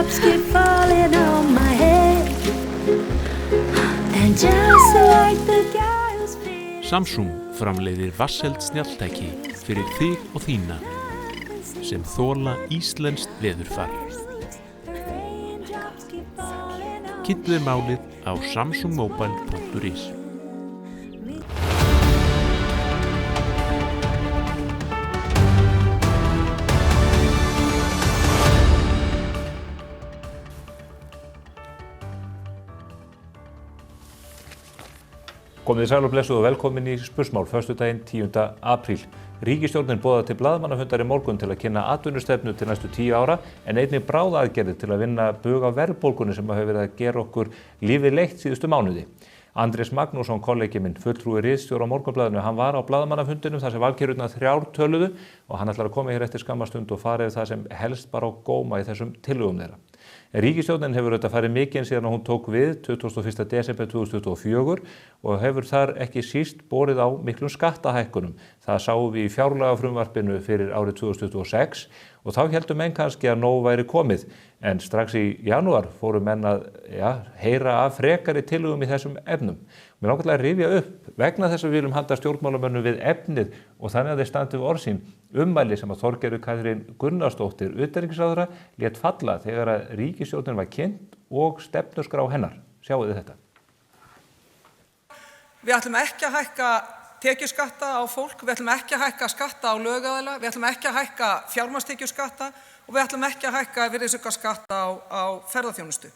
Raindrops keep falling on my head. And just like the guy who's feeling Samsung framleiðir vatnseld snjalltæki fyrir þig og þína sem þola íslenskt veðurfar. Kynntu þér málið á samsungmobile.is. Komið þið sæl og blessuð og velkomin í Spursmál, föstudaginn 10. apríl. Ríkisstjórnin boðaði til blaðamannafundar í morgun til að kynna atvinnustefnu til næstu 10 ára en einnig bráðaaðgerðir til að vinna bug á verðbólgunni sem hefur verið að gera okkur lífið leitt síðustu mánuði. Andrés Magnússon, kollegi minn, fulltrúi ritstjóra á Morgunblaðinu, hann var á blaðamannafundinum þar sem valkyrjurnar 3 töluðu og hann ætlar að koma hér eftir skamma stund og fara yfir það sem helst bara á góma í þessum tillögum þeirra. Ríkisstjórnin hefur auðvitað farið mikinn síðan hún tók við 21. desember 2024 og hefur þar ekki síst borið á miklum skattahækkunum. Það sáum við í fjárlagafrumvarpinu fyrir árið 2026 og þá héldum menn kannski að nóg væri komið. En strax í janúar fóru menn að heyra af frekari tillögum í þessum efnum. Mér langar til að rifja upp vegna þess að við viljum halda stjórnmálamönnum við efnið og þannig að þeir standi við orð sín ummæli sem að Þorgerður Katrín Gunnarsdóttir utanríkisráðherra lét falla þegar að ríkisstjórnin var kynnt og stefnuskrá hennar. Sjáið þið þetta. Við ætlum ekki að hækka tekjuskatta á fólk, við ætlum ekki að hækka skatta á lögaðila, við ætlum ekki að hækka fjármagnstekjuskatta og við ætlum ekki að hækka virðisaukaskatta á ferðaþjónustu.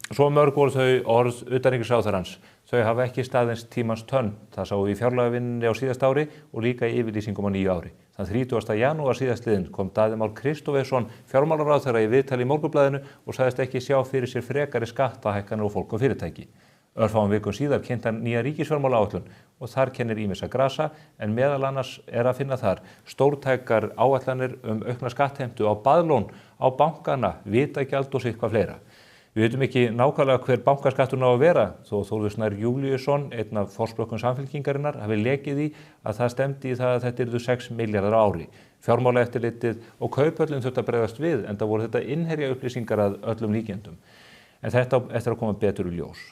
Svo mörg voru þau orð utanríkisráðherrans. Þau hafa ekki staðins tímans tönn. Það sáum við í fjárlagavinnunni á síðasta ári og líka í yfirlýsingum á nýju ári. Þann 30. janúar síðastliðinn kom Daði Már Kristófersson, fjármálaráðherra í viðtali í Morgunblaðinu og sagðist ekki sjá fyrir sér frekari skattahækkanir á fólk og fyrirtæki. Örfáum vikum síðar kynnti hann nýja ríkisfjármálaáætlun og þar kennir ýmissa grasa en meðal annars að finna þar stórtækar áætlanir aukna skattheimtu á baðlón, á bankana, vitagjald og sitthvað fleira. Við veitum ekki nákvæmlega hver bankaskatturinn á að vera þó Þórður Snær Júlíusson, einn af forsprókkum Samfylkingarinnar, hafi lekið í að það stefndi í það að þetta yrðu 6 milljarðar á ári. Fjármálaeftirlitið og Kauphöllin þurfti að bregðast við enda voru þetta innherja upplýsingar að öllum líkindum. En þetta eftir að koma betur í ljós.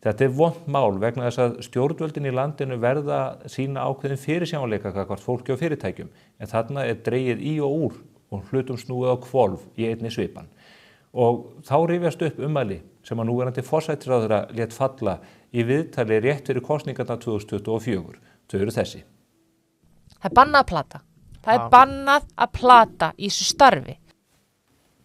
Þetta vont mál vegna þess að stjórnvöldin í landinu verða sína ákveðin fyrirsjáanleika gagnvart fólki og fyrirtækjum en þarna dregið í og úr og hlutum snúið á hvolf í einni svipan. Og þá rifjast upp ummæli sem að núverandi forsætisráðherra lét falla í viðtali rétt fyrir kosningarnar 2024. Þau eru þessi. Það bannað að plata. Það bannað að plata í þessu starfi.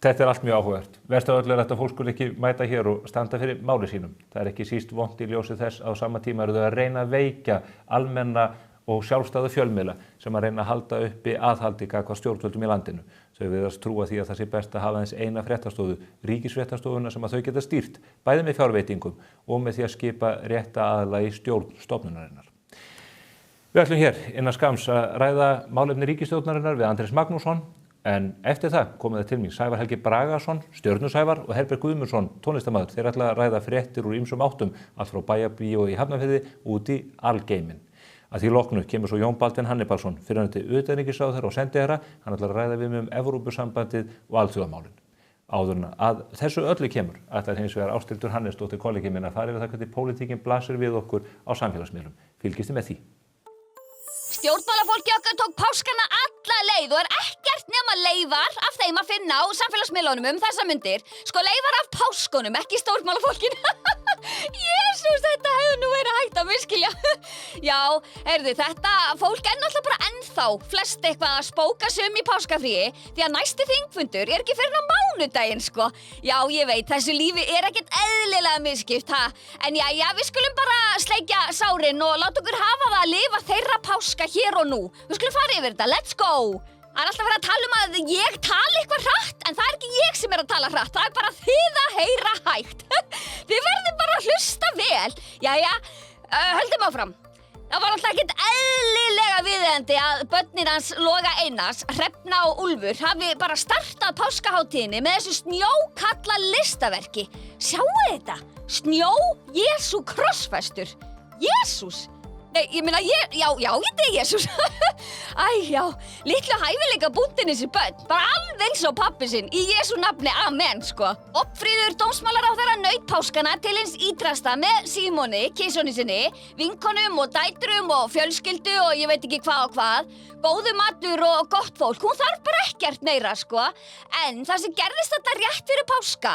Þetta allt mjög áhugavert. Verst af öllu þetta fólk skuli ekki mæta hér og standa fyrir máli sínum. Það ekki síst vont í ljósi þess á sama tíma eru þau að reyna að veikja almenna og sjálfstæða fjölmiðla sem að reyna að halda uppi aðhaldi gagnvart stjórnvöldum í landinu. Þau virðast trúa því að það sé best að hafa aðeins eina fréttastofu, ríkisfréttastofuna sem að þau geta stýrt, bæði með fjárveitingum og með því að skipa rétta aðila í stjórn stofnunarinnar. Við ætlum hér innan skams að ræða málefni ríkisstjórnarinnar við Andrés Magnússon, en eftir það komið það til mín Sævar Helgi Bragason, Stjörnusævar og Herbert Guðmundsson, tónlistarmaður. Þeir ætla að ræða fréttir úr ýmsum áttum, allt frá Bæjarbíó í Hafnarfirði út í algeiminn. Að því loknu kemur svo Jón Baldvin Hannibalsson, fyrrverandi utanríkisráðherra og sendiherra, hann ætlar að ræða við mig Evrópusambandið og alþjóðamálin. Áður en að þessu öllu kemur, ætlar hins vegar Ásthildur Hannesdóttir kollegi minn að fara yfir það hvernig pólitíkin blasir við okkur á samfélagsmiðlum. Fylgist þið með því. Stjórnmálafólki okkar tók páskana alla leið og ekkert nema leifar af þeim að finna á samfélagsmiðlunum þessa mundir. Sko leifar af páskunum, ekki stjórnmálafólkinu. Jesús, þetta hefði nú verið hægt að miskilja. Já, heyrðu, þetta fólk náttúrulega bara ennþá flest eitthvað að spóka í páskafríi því að næsti þingfundur ekki fyrr en á mánudaginn, sko. Já, ég veit, þessu lífi ekkert eðlilega misskipt, ha? En jæja, við skulum bara sleikja sárin og láta okkur hafa það að lifa þeirra páska hér og nú. Við skulum fara yfir þetta, let's go! Það alltaf verið að tala að ég tali eitthvað hratt, en það ekki ég sem að tala hratt, það bara þið að heyra hægt. Þið verðið bara að hlusta vel. Jæja, höldum áfram. Það var alltaf ekkert eðlilega viðeigandi að börnin hans Loga Einars, Hrefna og Úlfur hafi bara startað páskaháttíðinni með þessu snjókalla listaverki. Sjáu þetta? Snjó Jesú krossfestur. Jesús! Nei, ég meina, já, þetta Jesús. Já, litlu hæfileika búndin þessi börn, bara alveg eins og pabbi sinn, í Jesú nafni, amen, sko. Oddfríður dómsmálaráðherra naut páskana til hins ítrasta með Símoni, kisoni sinni, vinkonum og dætrum og fjölskyldu og ég veit ekki hvað og hvað. Góðu matur og gott fólk, hún þarf bara ekkert meira, sko. En það sem gerðist þetta rétt fyrir páska,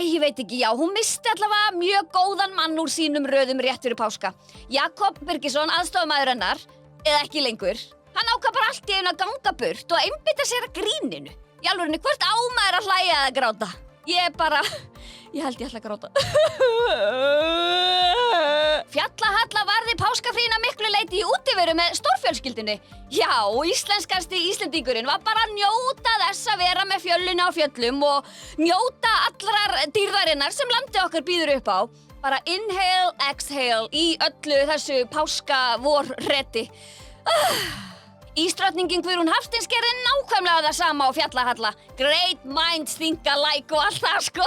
ég veit ekki, hún misti allavega mjög góðan mann úr sínum röðum rétt fyrir páska. Jakob Birgisson, aðstofamaður hennar, eða ekki lengur. Hann ákvað bara allt í einu að ganga burt og einbeita sér að gríninu. Í alvörunni, hvort á maður að hlæja eða gráta? Ég held ég ætla að gráta. Fjallahalla varði páskafrína miklu leyti í útiveru með stórfjölskyldunni. Já, íslenskasti Íslendingurinn var bara að njóta þess að vera með fjöluna á fjöllum og njóta allrar dýrðarinnar sem landið okkar býður upp á. Bara inhale, exhale í öllu þessu páskavorreti. Ísdrottningin Guðrún Hafsteins gerði nákvæmlega það sama á Fjallahalla. Great minds think alike og allt það, sko.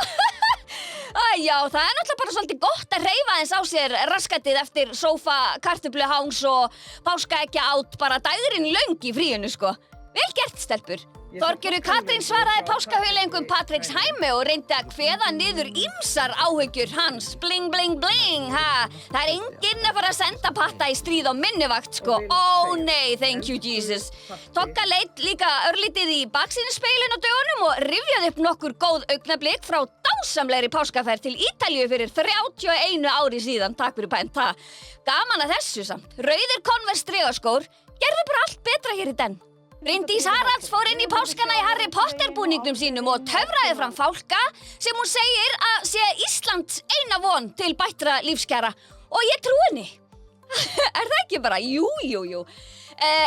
Já, það er náttúrulega bara svolítið gott að hreyfa eins á sér raskatið eftir sófa, kartöfluhangs og páskaeggja át bara dægurinn löng í fríinu, sko. Vel gert, stelpur. Þorgerður Katrín svaraði páskahugleiðingum Patricks Hæmi og reyndi að kveða niður ýmsar áhyggjur hans. Bling, bling, bling, ha. Það er enginn að fara að senda patta í stríð á minni vakt, sko. Nei, thank you, Jesus. Tokka leit líka örlítið í baksýnisspegilinn á dögunum og rifjaði upp nokkur góð augnablik frá dásamlegri páskaferð til Ítalíu fyrir 31 ári síðan. Takk fyrir pænt, ha. Gaman að þessu samt. Rauðir Converse strigaskór gerðu bara allt betra hér í den. Bryndís Haralds fór inn í páskana í Harry Potter búningnum sínum og töfraði fram fálka sem hún segir að sé Íslands eina von til bættra lífskjara. Og ég trúi henni. Er það ekki bara? Jú.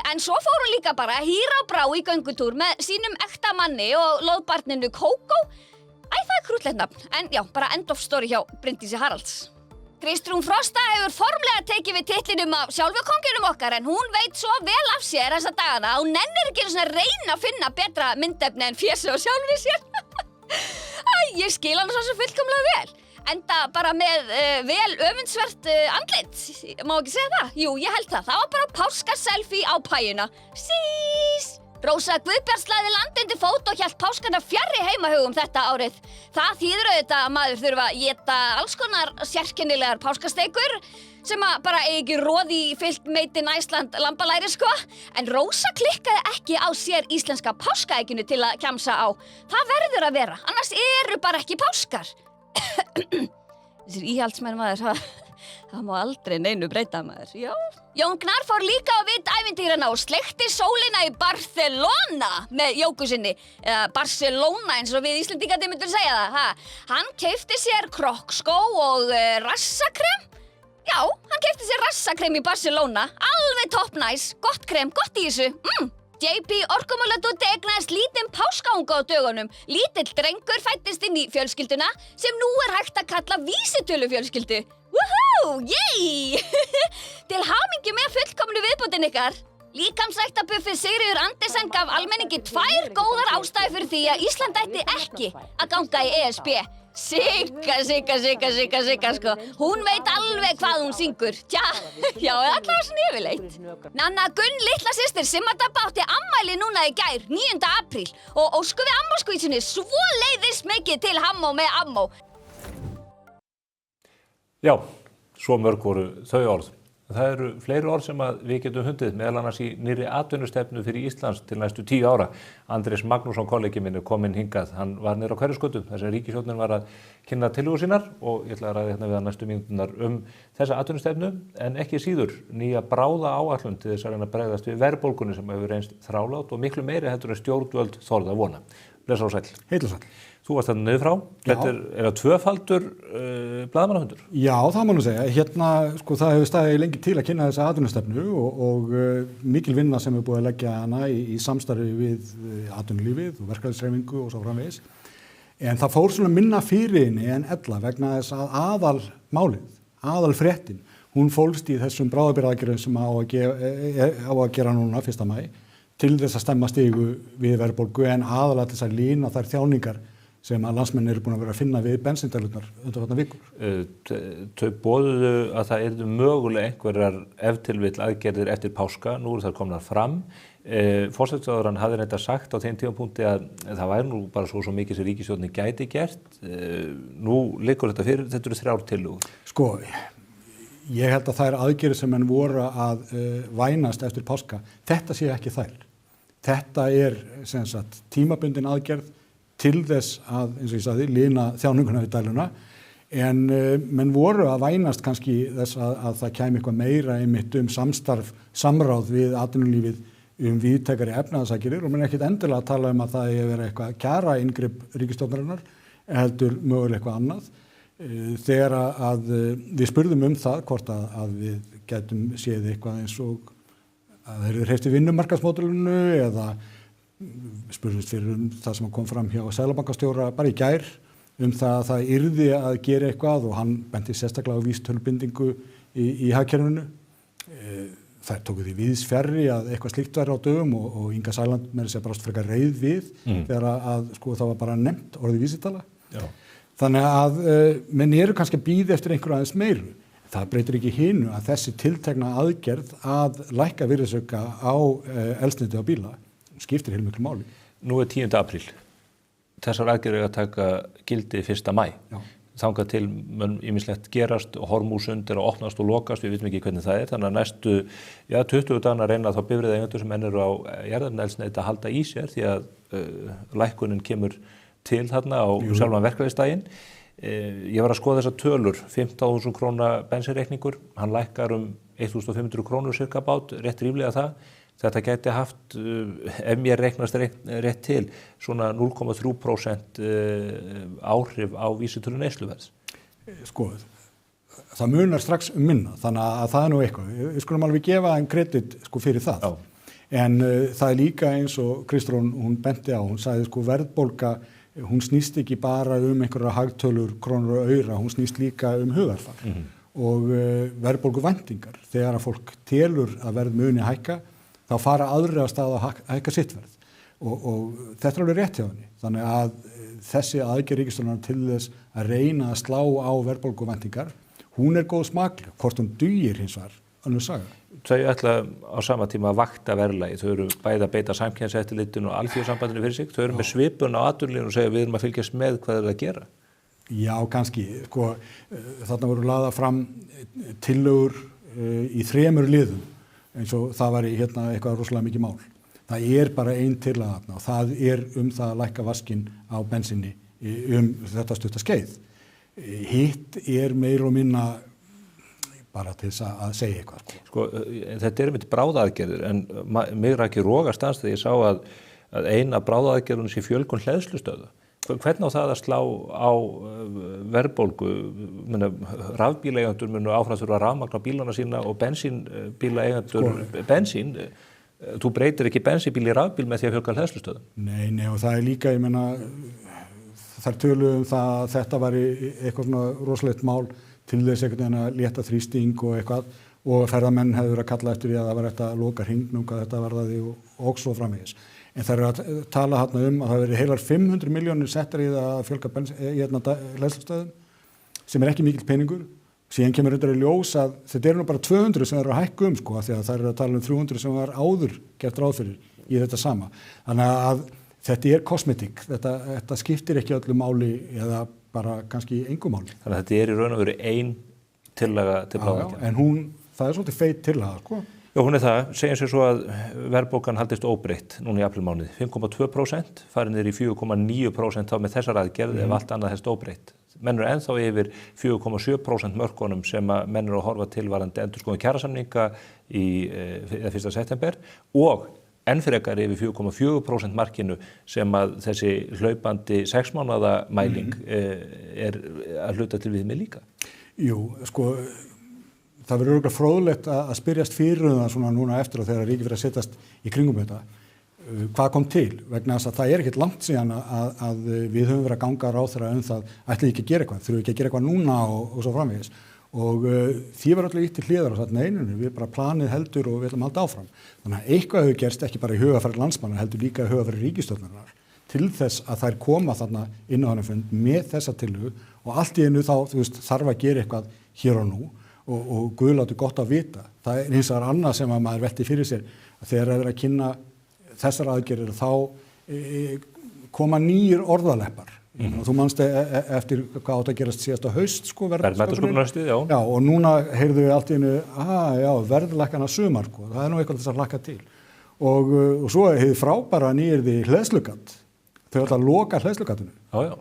En svo fór hún líka bara hýra á brá í göngutúr með sínum ekta manni og loðbarninu Kókó. Það er krútlegt nafn. En já, bara end of story hjá Bryndísi Haralds. Kristrún Frosta hefur formlega tekið við titlinum af sjálfu konginum okkar en hún veit svo vel af sér þessa dagana og hún nennir ekki að reyna að finna betra myndefni en fésið á sjálfri sér. Ég skil hann svo fullkomlega vel. Enda bara með vel öfundsvert andlit. Má ekki segja það? Jú, ég held það. Það var bara páskaselfie á pæjuna. Sís! Rósa Guðbjarts lagði land undir fót og hélt páskana fjarri heimahögum þetta árið. Það þýðir auðvitað að maður þurfa að éta alls konar sérkennilegar páskasteikur sem að bara ekki roði í fyllt Made in Iceland lambalæri, sko. En Rósa klikkaði ekki á sér íslenska páskaegginu til að kjamsa á. Það verður að vera, annars eru bara ekki páskar. Þessir íhaldsmenn maður, það má aldrei neinu breyta maður, já. Jón Gnarr fór líka á vit ævintýrana og sleikti sólina í Barcelona með Jóku sinni. Eða Barcelona eins og við Íslendingarnir myndum segja það, ha. Hann keypti sér krokkskó og rassakrem. Já, hann keypti sér rassakrem í Barcelona. Alveg top nice, gott krem, gott í þessu. JP Orkumóladóttir eignaðist lítinn páskaunga á dögunum. Lítill drengur fæddist inn í fjölskylduna sem nú er hægt að kalla vísitölufjölskyldu. Woohoo! Yay! Til hamingju með fullkomnu viðbótin ykkar. Líkamsræktabuffið Sigríður Andersen gaf almenningi 2 góðar ástæður fyrir því að Ísland ætti ekki að ganga í ESB. Sigga, sko. Hún veit alveg hvað hún syngur. Tja, já, allavega svona yfirleitt. Nanna Gunn, litla systir Simmadabba átti afmæli núna í gær, 9. apríl og ósku við ammóskvísunni svoleiðis mikið til hammó með ammó. Já, svo mörg voru þau orð. Það eru fleiri orð sem að við getum fundið, meðal annars í nýrri atvinnustefnu fyrir Íslands til næstu 10 ára. Andrés Magnússon, kollegi minn, er kominn hingað. Hann var niður á Hverfisgötu, þess að ríkisstjórnin var að kynna tillögur sínar og ég ætla að ræða hérna við hann næstu mínúturnar þessa atvinnustefnu, en ekki síður nýja bráða áætlun til þess að reyna að bregðast við verðbólgunni sem hefur reynst þrálát og miklu meiri heldur en stjórnvöld þorðu að vona. Blessaður og sæll. Heill og sæll. Þú varst þarna niður frá. Þetta er það tvöfaldur blaðamannafundur? Já, það má nú segja. Hérna, það hefur staðið lengi til að kynna þessa atvinnustefnu og mikil vinna sem er búið að leggja hana í samstarfi við atvinnulífið og verkalýðshreyfingu og svo framvegis. En það fór svona minna fyrir henni en ella vegna þess að aðalfréttin, hún fólst í þessum bráðabirgðaaðgerðum sem á að gera núna 1. maí til þess að stemma stigu við verðbólgu en aðalega til þess að lína þær þjáningar sem að landsmenn eru búin að vera að finna við bensíndælurnar undanfarnar vikur. Þau boðuðu að það yrðu mögulega einhverjar ef til vill aðgerðir eftir páska, nú eru þær komnar fram. Forsætisráðherrann hafði reynda sagt á þeim tímapunkti að það væri nú bara svo mikið sem ríkisstjórnin gæti gert. Nú liggur þetta fyrir, þetta eru 3 tillögur. Sko, ég held að þær aðgerðir sem menn voru að vænast eftir páska, þetta sé ekki þær. Þetta er sem sagt tímabundin aðgerð til þess að, eins og ég sagði, lina þjáninguna við dæluna, en menn voru að vænast kannski þess að það kæmi eitthvað meira einmitt samráð við atvinnulífið víðtækari efnahagsaðgerðir og menn ekkert endilega að tala að það eigi verið eitthvað kjara inngrip ríkisstjórnarinnar, heldur mögulega eitthvað annað. Þegar að við spurðum það hvort að við getum séð eitthvað eins og að þeir eru hreyft í vinnumarkaðsmódelinu eða spurðist fyrir það sem kom fram hjá Seðlabankastjóra bara í gær það að það yrði að gera eitthvað og hann benti sérstaklega á vísitölubindingu í hagkerfinu. Það tóku því víðs fjarri að eitthvað slíkt væri á dögum og Inga Sæland með þess að bara frekar reið við þegar að sko það var bara nefnt orðið vísitala. Já. Þannig að menn eru kannski að bíða eftir einhverju aðeins meiru. Það breytir ekki hinu að þessi tiltekna aðgerð að lækka virðisauka á eldsneyti á bíla skiptir heilmiklu máli. Nú 10. apríl. Þessar aðgerðir að taka gildi 1. maí. Já. Þangað til ýmislegt gerast, Hormúsund er að opnast og lokast, við vitum ekki hvernig það er, þannig að næstu 20 dagana reyna þá bifreiðaeigendur sem enn eru á jarðefnaeldsneyti að halda í sér því að lækkunin kemur til þarna á sjálfan verkefnisdaginn. Ég var að skoða þessar tölur, 15.000 króna bensínreikningur, hann lækkar 1.500 krónur cirka bát, rétt ríflega það. Þetta gæti haft, ef mér reiknast rétt til, svona 0,3% áhrif á vísitölu neysluverðs. Sko, það munar strax minna, þannig að það er nú eitthvað. Við skulum alveg gefa þeim kredit sko, fyrir það. Já. En það er líka eins og Kristrún, hún benti á, hún sagði sko verðbólga, hún snýst ekki bara einhverja hagtölur, krónur og aura, hún snýst líka hugarfar. Og verðbólguvæntingar, þegar að fólk telur að verð muni hækka, þá fara aðrir að staða að hækka sitt verð og þetta er alveg rétt hjá henni. Þannig að þessi aðgerð ríkisstjórnarinnar til þess að reyna að slá á verðbólguvæntingar, hún er góð smakleg, hvort hún dugir hins vegar, önnur saga. Þau ætla á sama tíma að vakta verðlagi, þau eru bæði að beita samkeppniseftirlitinu og alþjóðasambandinu fyrir sig, þau eru með svipun á atvinnulífinu og segja við erum að fylgjast með hvað er að gera. Já, kannski, sko, þarna voru lagðar fram tillögur í 3 liðum. Eins og það var eitthvað rosalega mikið mál. Það er bara ein tillaga þarna og það er það að lækka vaskinn á bensinni þetta stutta skeið. Hitt er meira og minna bara til þess að segja eitthvað. Sko, þetta er einmitt bráðaaðgerðir en mig rak í rogastans þegar ég sá að eina bráðaaðgerðun sé fjölgun hleðslustöða. Hvernig á það að slá á verðbólgu? Rafbílaeigendur munu áfram þurfa að rafmagna bílana sína og bensínbílaeigendur bensín. Þú breytir ekki bensínbíl í rafbíl með því að fjölga hleðslustöðum. Nei, og það er líka, ég meina, þær töluðu það að þetta væri eitthvað svona rosalegt mál til þess að létta þrýsting og eitthvað og ferðamenn hefur að kalla eftir því að það var að loka hringnum hvað þetta varðaði og svo framvegis. En það eru að tala að það veri heilar 500 milljónir settar í það að fjölga hleðslustöðum sem er ekki mikill peningur. Síðan kemur þetta í ljós að þetta eru nú bara 200 sem eru að hækka sko, því að það eru að tala 300 sem var áður gert ráð fyrir í þetta sama. Þannig að þetta er kosmetík, þetta skiptir ekki öllu máli eða bara kannski engu máli. Þannig að þetta er í raun og veru ein tillaga til bráðaaðgerða. En það er svolítið feit tillaga, sko. Já, hún er það. Segjum sér svo að verðbólgan haldist óbreytt núna í aprílmánuði. 5,2%, farin niður í 4,9% þá með þessar aðgerð ef allt annað helst óbreytt. Menn eru ennþá yfir 4,7% mörkunum sem að menn eru að horfa til varðandi endurskoðun kjarasamninga í 1. september og enn frekar yfir 4,4% markinu sem að þessi hlaupandi 6 mánaða mæling er að hluta til við með líka. Jú, sko, það verður örugglega fróðlegt að spyrjast fyrir það svona núna eftir og þegar ríkið fyrir að setjast í kringum þetta. Hvað kom til? Vegna þess að það er ekkert langt síðan að við höfum verið að ganga ráðherra það ætli ekki að gera eitthvað, þurfum ekki að gera eitthvað núna og svo framvegis. Og því var allir til hliðar á þarna einunni, við bara planið heldur og við ætlum að halda áfram. Þannig að eitthvað hefur gerst ekki bara í hugafæri landsmanna, heldur líka í hugafæri ríkisstjórnarinnar. til þess að þær koma þarna inn á þennan fund með þessa tillögu og allt í einu þá, þú veist, þarf að gera eitthvað hér og nú og Guð láti gott að vita. Það er hins vegar annað sem að maður velti fyrir sér að þegar það er að kynna þessar aðgerðir þá koma nýjir orðaleppar. Þú manst eftir hvað átt að gerast síðasta haust, sko, verðmætasköpunarhaustið, já. Já, og núna heyrðu við allt í einu, verðlækkana sumar, sko, það er nú eitthvað þess að hlakka til. Og svo hefði frábæra nýyrði hleðslugat. Þau ætla að loka hleðslugatinu. Já, já.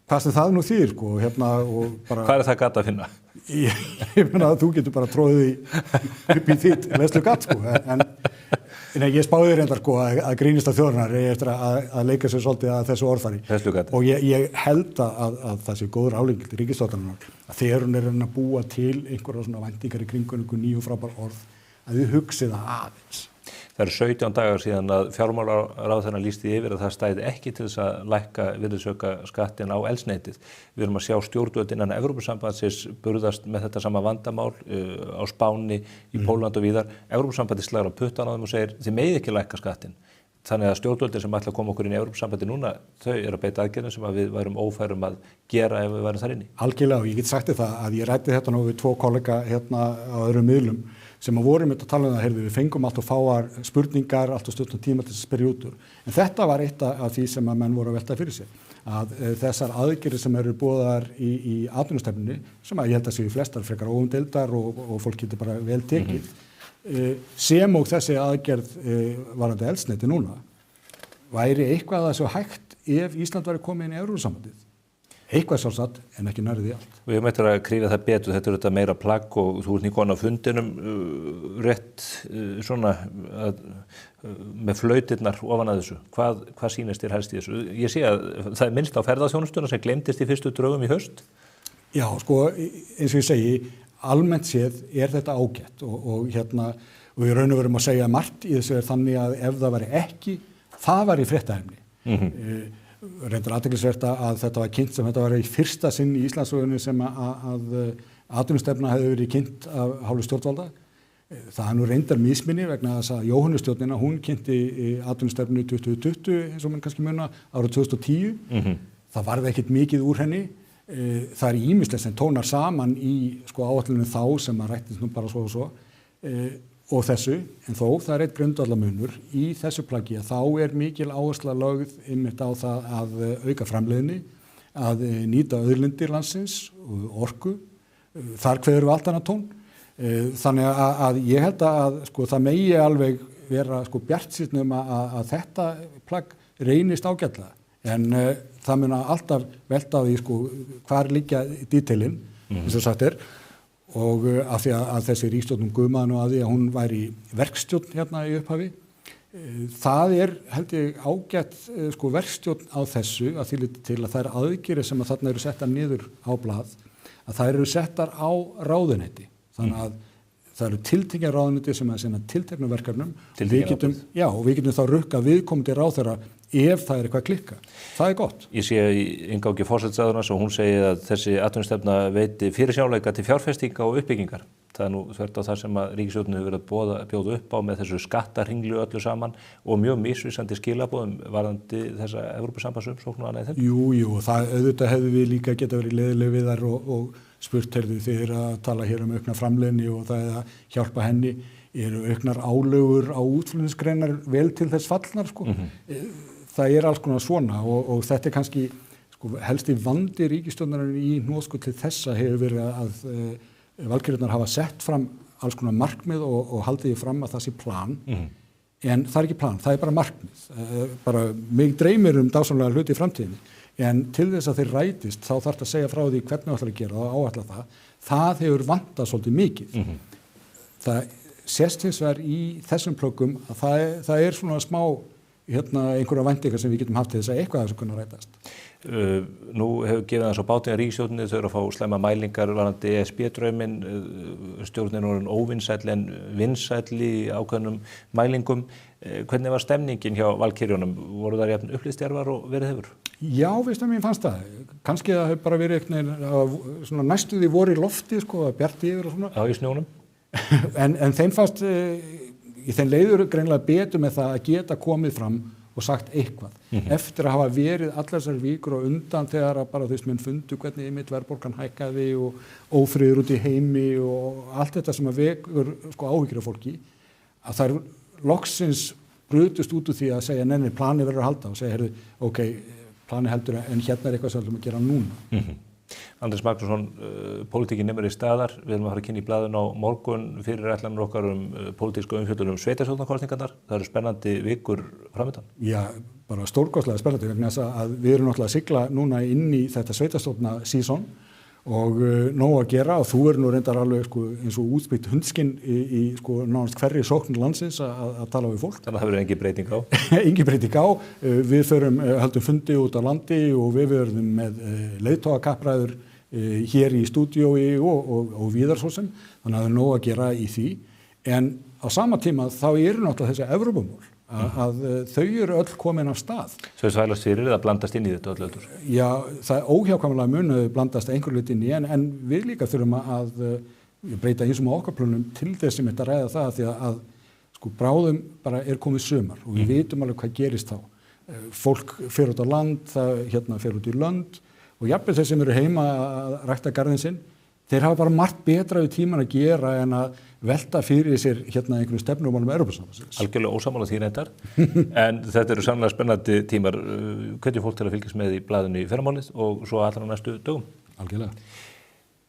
Hvað sem það nú þýðir, sko, og bara... Hvað er það gat að finna? Ég meina að þú getur bara tróðið upp í þitt hleðslugat, sko, en ég spáði reyndar, sko, að grínista þjóðurnar eftir að leika sér svolítið að þessu orðfæri. Hleðslugati. Og ég held að það sé góður álíking til ríkisstjórnarinnar að þegar hún er að búa til einhverja svona væntingar í kringun einhver nýju frábær orð, að þið hugsið það aðeins. Það eru 17 dagar síðan að fjármálaráðherra lýsti yfir að það stæði ekki til þess að lækka virðisaukaskattinn á eldsneytið. Við erum að sjá stjórnvöld innan Evrópusambandsins burðast með þetta sama vandamál á Spáni, í Pólland og víðar. Evrópusambandið slagar á puttan á þeim og segir þið megið ekki lækka skattinn. Þannig að stjórnvöldin sem ætla að koma okkur inn í Evrópusambandið núna, þau eru að beita aðgerðum sem að við værum ófærum að gera ef við værum þar inni. Algjörlega, og ég get sagt það að ég ræddi þetta nú við 2 kollega hérna á öðrum miðlum sem að vorum að tala um það, heyrðu, við fengum allt og fáar spurningar, allt og stuttan tíma til að spyrja út úr. En þetta var eitt af því sem að menn voru að velta fyrir sér. Að þessar aðgerðir sem eru boðaðar í atvinnustefnunni, sem að ég held að séu flestar frekar óumdeildar og fólk getur bara vel tekið, sem og þessi aðgerð varðandi eldsneyti núna, væri eitthvað að þessu hægt ef Ísland væri komið inn í Evrópusambandið. Eitthvað sjálfsagt en ekki nærði allt. Við höfum eftir að krífa það betur, þetta er þetta meira plagg og þú ert nýkomin á fundinum rétt svona með flautirnar ofan að þessu. Hvað sýnist þér helst í þessu? Ég sé að það er minnst á ferðaþjónustuna sem gleymdist í fyrstu drögum í haust. Já, sko, eins og ég segi, almennt séð er þetta ágætt og við raun og verum að segja margt í þessu er þannig að ef það væri ekki, það væri fréttaefni. Reyndar athyglisvert að þetta var kynnt sem þetta var í fyrsta sinn í Íslandssögunni sem að atvinnustefna hefði verið kynnt af hálfu stjórnvalda. Það er nú reyndar misminni vegna þess að Jóhannustjórnina, hún kynnti atvinnustefnu 2020 eins og mann kannski muna árið 2010. Það varði ekkert mikið úr henni. Það er ýmislegt sem tónar saman í áætlunum þá sem að rættist nú bara svo og svo. Og þessu, en þó það er eitt grundvallamunur í þessu plaggi að þá er mikil áhersla lögð einmitt á það að auka framleiðni, að nýta auðlindir landsins og orku, þar kveður við allt annað tón. Þannig að ég held að það megi alveg vera bjartsýnn að þetta plagg reynist ágætlega, en það mun alltaf velta því hvar liggja dítilinn, eins og sagt er. Og af því að þessi ríkisstjórn guðmaði nú að því að hún væri verkstjórn hérna í upphafi. Það er, held ég, ágætt verkstjórn á þessu að því liti til að það er aðgerðir sem að þarna eru settar niður á blað, að það eru settar á ráðuneyti. Þannig að það eru tiltekna ráðuneyti sem að sinna tilteknum verkefnum. Við getum þá rukkað viðkomandi ráðherra ef það er eitthvað að klikka. Það er gott. Ég sé í inngangi forsætisráðherrans og hún segir að þessi atvinnustefna veiti fyrirsjáanleika til fjárfestinga og uppbyggingar. Það er nú þvert á það sem að ríkisstjórnin hefur verið að bjóða upp á með þessu skattarhringlu öllu saman og mjög misvísandi skilaboðum varðandi þessa Evrópusambandsumsókn og annað í þeim. Jú, það auðvitað hefðu við líka geta verið leiðileg við þar og spurt heyrðu þið að tala hér aukna framleiðni og það er að hjálpa henni. Eru auknar álögur á útflutningsgreinar vel til þess fallnar, Það er alls konar svona og þetta er kannski helsti vandi ríkisstjórnarinnar í hnoðsku til þessa hefur verið að valkyrjurnar hafa sett fram alls konar markmið og haldið því fram að það sé plan, en það er ekki plan, það er bara markmið. Bara mig dreymir dásamlega hluti í framtíðinni, en til þess að þeir rætist þá þarf það að segja frá því hvernig ætlar að gera og áætla það hefur vantað svolítið mikið. Það sést hins vegar í þessum plöggum að það er svona smá einhverja væntingar sem við getum haft til þess að eitthvað af þessu kunna rætast. Nú hefur gefið það svo bátinn að ríkisstjórninni, þau eru að fá slæma mælingar varðandi ESB-drauminn, stjórnin er óvinsæll en vinsæll í ákveðnum mælingum. Hvernig var stemningin hjá valkyrjunum? Voru það jafn upplýstjarfar og verið hefur? Já, veist að mér fannst það. Kannski það hefur bara verið svona næstu því voru í lofti, bjarti yfir og svona. Já, í snjónum. En þeim fannst, í þeim leiður greinlega betur með það að geta komið fram og sagt eitthvað. Eftir að hafa verið allar þessar vikur og undan þegar að bara menn fundu hvernig einmitt verðbólgan hækkaði og ófriður út í heimi og allt þetta sem að vekur áhyggjur af fólki, að þær loksins brutust út úr því að segja nenni, plani verður að halda og segja, ok, plani heldur en hérna eitthvað sem við ætlum að gera núna. Andrés Magnússon, pólitíkin nemur í staðar, við erum að fara að kynna í blaðinu á morgun fyrir ætlanir okkar pólitíska umfjöllun sveitarstjórnarkosningarnar. Það eru spennandi vikur framöndan. Já, bara stórkostlega spennandi vegna þess að við erum náttúrulega að sigla núna inn í þetta sveitarstjórna sísón og nóg að gera og þú er nú reyndar alveg eins og útspýtt hundskinn í nánast hverri sókn landsins að tala við fólk. Þannig að það verður engin breyting á? Engin breyting á. Við höldum fundi út á landi og við verðum með leiðtogakappræður hér í stúdíói og víðar svo sem. Þannig að það er nóg að gera í því. En á sama tíma þá eru náttúrulega þessi Evrópumál að þau eru öll komin af stað. Svo svælast fyrir að blandast inn í þetta öll öldur? Já, það er óhjákvæmlega munu blandast einhver hluti inn í en við líka þurfum að breyta eins og með okkar plönum til þess sem þetta ræða það því að bráðum bara er komið sumar og við vitum alveg hvað gerist þá. Fólk fer út á land, það fer út í lönd og jafnvel þeir sem eru heima að rækta garðinn sinn, þeir hafa bara margt betra við tíman að gera en að velta fyrir sér einhverjum stefnumálum Evrópusambandsins. Algjörlega ósammála því reyndar, en þetta eru sannlega spennandi tímar. Hvetjum fólk til að fylgjast með í blaðinu í fyrramálið og svo allra næstu dögum. Algjörlega.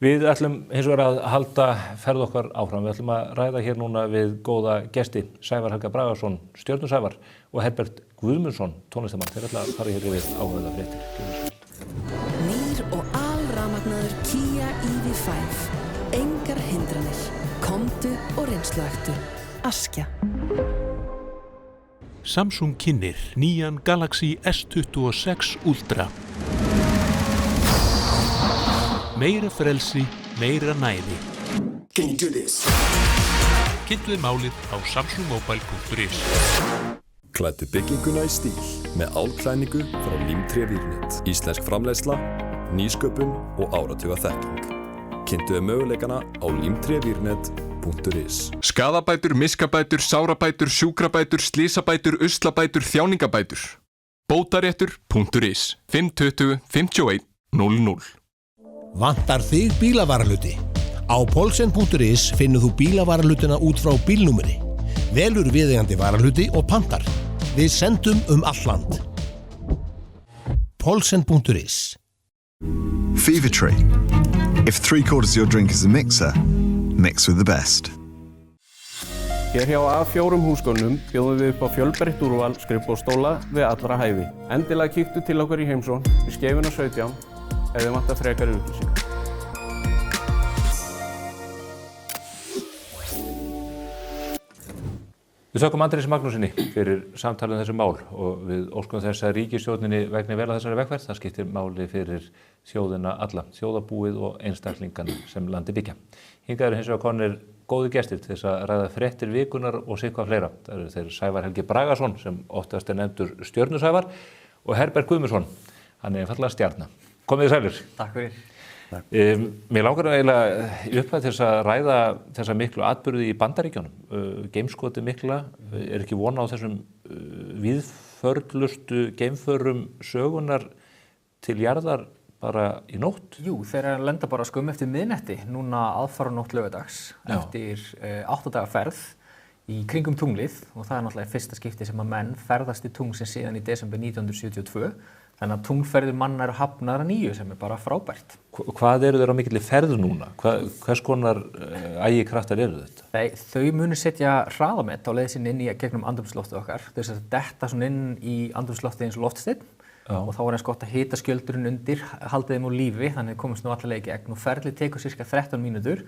Við ætlum hins vegar að halda ferð okkar áfram. Við ætlum að ræða hér núna við góða gesti, Sævar Helga Bragason, Stjörnusævar og Herbert Guðmundsson, tónlistamann. Þeir ætla að fara hér yfir áhugaverðar fréttir. Nýr og alrafmagnaður Kia EV5. Engar hindranir. Komdu og reynsluaktu. Askja. Samsung kynnir nýjan Galaxy S26 Ultra. Meira frelsi, meira næði. Can you do this? Kynntuð málið á samsungmobile.is. Klæddu bygginguna í stíl með álklæningu frá Límtré Vírnet. Íslensk framleiðsla, nýsköpun og áratuga þekking. Kynntuðu möguleikana á limtrevírnet.is. Skaðabætur, miskabætur, sárabætur, sjúkrabætur, slísabætur, uslabætur, þjáningabætur. Bótaréttur.is 520 51 00. Vantar þig bílavarahluti? Á Polsen.is finnur þú bílavarahlutina út frá bílnúmeri. Velur viðeigandi varahluti og pantar. Við sendum all land. Polsen.is. Fever Tree. If 3/4 of your drink is a mixer, mix with the best. Hér hjá A4 húsgögnum bjóðum við upp á fjölbreytt úrval skrifborðsstóla við allra hæfi. Endilega kíktu til okkar í heimsókn við Skeifuna 17 ef þið vantar frekari upplýsingar. Við þökkum Andrési Magnúsinni fyrir samtalið þessu mál og við óskum þess að ríkisstjórninni vegni vel að þessari vegferð. Það skiptir máli fyrir þjóðina alla, þjóðarbúið og einstaklingana sem landi byggja. Hingað eru hins vegar komnir góðir gestir til þess að ræða fréttir vikunnar og sitthvað fleira. Það eru þeir Sævar Helgi Bragason sem oftast er nefndur Stjörnusævar og Herbert Guðmundsson, hann er einfaldlega stjarna. Komið þið sælir. Takk fyrir. Mér langar eiginlega í upphafi til þess að ræða þessa miklu atburði í Bandaríkjunum. Geimskoti mikla, er ekki von á þessum víðförlustu geimförum sögunar til jarðar bara í nótt? Jú, þeir lenda bara skömmu eftir miðnætti, núna aðfaranótt laugardags, eftir 8 daga ferð í kringum tunglið og það er náttúrulega fyrsta skipti sem að menn ferðast í tungl síðan í desember 1972. Þannig að tunglferðir manna eru hafnar að nýju sem er bara frábært. Hvað eru þeir á mikilli ferð núna? Hvers konar ægikraftar eru þetta? Þau munu setja hraðamet á leið sinni inn í gegnum andrúmsloftið okkar. Þau setja detta svona inn í andrúmsloftið eins og loftsteinn og þá er eins gott að hita skjöldurinn undir, halda þeim úr lífi, þannig komast nú allavega í gegn og ferlið tekur sirka 13 mínútur.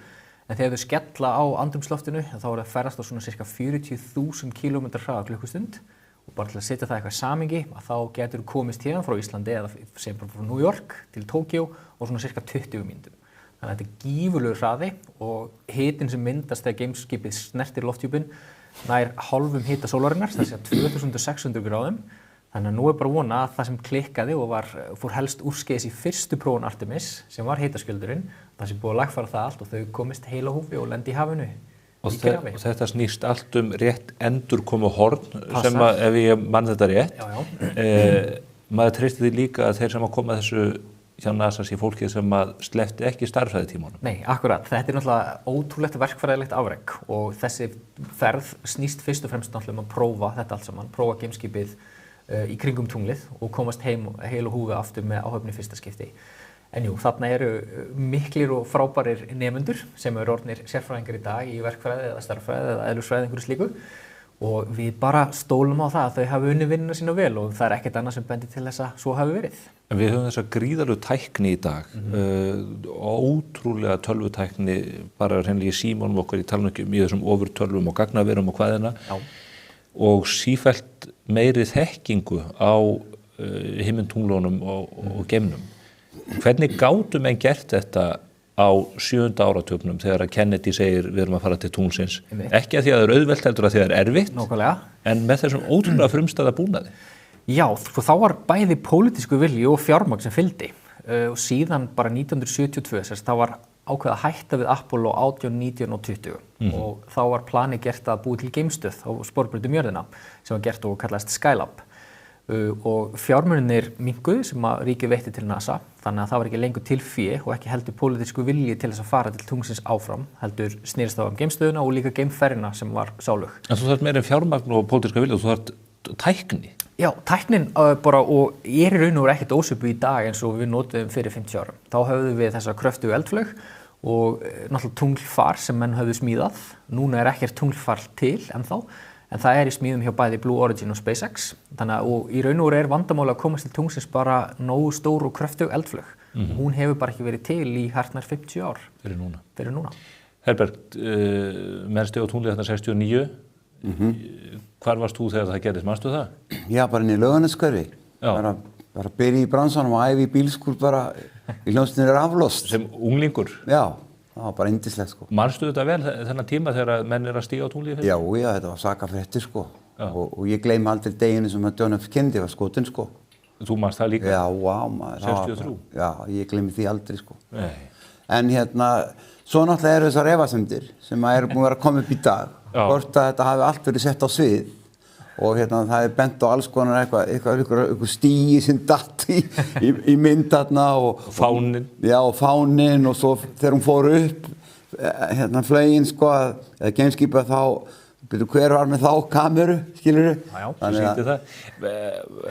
En þegar þau skella á andrúmsloftinu þá er það ferðast á svona sirka 40.000 km hraða klukkustund. Og bara til að setja það eitthvað samhengi að þá getur komist hérna frá Íslandi eða sem bara frá New York til Tókjó og svona cirka 20 mínútum. Þannig að þetta er gífurlegur hraði og hitinn sem myndast þegar geimskipið snertir lofthjúpinn nær hálfum hita sólarinnar, það sé 2600 gráðum. Þannig að nú er bara vona að það sem klikkaði og fór helst úrskeiðis í fyrstu prófun Artemis sem var hitaskjöldurinn, það sem búið að lagfæra það allt og þau komist heila húfi og lendi í hafinu. Og þetta snýst allt rétt endurkomu horn sem að, ef ég mann þetta rétt, maður treystir því líka að þeir sem að koma að þessu hjá NASA sé fólkið sem að sleppti ekki starffræðitímanum. Nei, akkurat. Þetta náttúrulega ótrúlegt verkfræðilegt afrek og þessi ferð snýst fyrst og fremst náttúrulega að prófa þetta allt saman, prófa geimskipið í kringum tunglið og komast heim heil og húfi aftur með áhöfn í fyrsta skipti. En jú, þarna eru miklir og frábærir nemendur sem eru orðnir sérfræðingar í dag í verkfræði eða starffræði eða eðlisfræði einhverju slíku og við bara stólum á það að þau hafi unnið vinnuna sína vel og það ekkert annað sem bendir til þess að svo hafi verið. En við höfum þessa gríðarlegu tækni í dag, ótrúlega tölvutækni, bara hreinlega í símanum okkar, í talningum, í þessum ofurtölvum og gagnaverum og hvaðina og sífellt meiri þekkingu á himintunglunum og geimnum. Hvernig gátu menn gert þetta á 7. áratugnum þegar að Kennedy segir við erum að fara til tunglsins? Ekki að því að það er auðvelt heldur að því að það er erfitt, en með þessum ótrúlega frumstæða búnaði. Já, þá var bæði pólitísku vilji og fjármagn sem fylgdi og síðan bara 1972 þá var ákveðið að hætta við Apollo 18, 19 og 20 og þá var planið gert að búi til geimstöð á sporbrautum jörðina sem var gert og kallaðist Skylab. Og fjármunirnir minnkuðu sem að ríkið veitti til NASA þannig að það var ekki lengur til fé og ekki heldur pólitísku vilji til þess að fara til tunglsins áfram heldur snerist það geimstöðuna og líka geimferðina sem var sálug. En þú þarft meira en fjármagn og pólitíska vilja, þú þarft tækni. Já, tæknin bara og í raun og veru ekkert ósvipuð í dag eins og við notuðum fyrir 50 árum. Þá höfðum við þessa kröftugu eldflaug og náttúrulega tunglfar sem menn höfðu smíðað. Núna er ekkert tunglfar til ennþá. En það í smíðum hjá bæði Blue Origin og SpaceX. Þannig að í raun og veru vandamáli að komast til tunglsins bara nógu stór og kröftug eldflaug. Hún hefur bara ekki verið til í hartnær 50 ár. Fyrir núna. Herbert, mennstu á tunglið þarna 69. Hvar varst þú þegar það gerðist, manstu það? Já, bara inn í Laugarneshverfi. Bara byrja í bransanum og æfi í bílskúr bara í hljómsveitinni Raflost. Sem unglingur? Já. Það var bara yndislegt sko. Manstu þetta vel þennan tíma þegar menn að stíga á tunglið? Já, þetta var sakafréttir sko. Og ég gleymi aldrei deginu sem að John F. Kennedy var skotinn sko. Þú manst það líka? Já, maður. 63? Já, ég gleymi því aldrei sko. Nei. En svo náttúrulega eru þessar efasemdir sem eru búin að vera að koma upp í dag. Hvort að þetta hafi allt verið sett á svið. Og það bent á alls konar eitthvað stíi sem datt í mynd þarna og fáninn. Já, og fáninn og svo þegar hún fór upp flaugin sko eða geimskipið þá hver var með þá kameru, skilurðu? Já, þú sýndi það.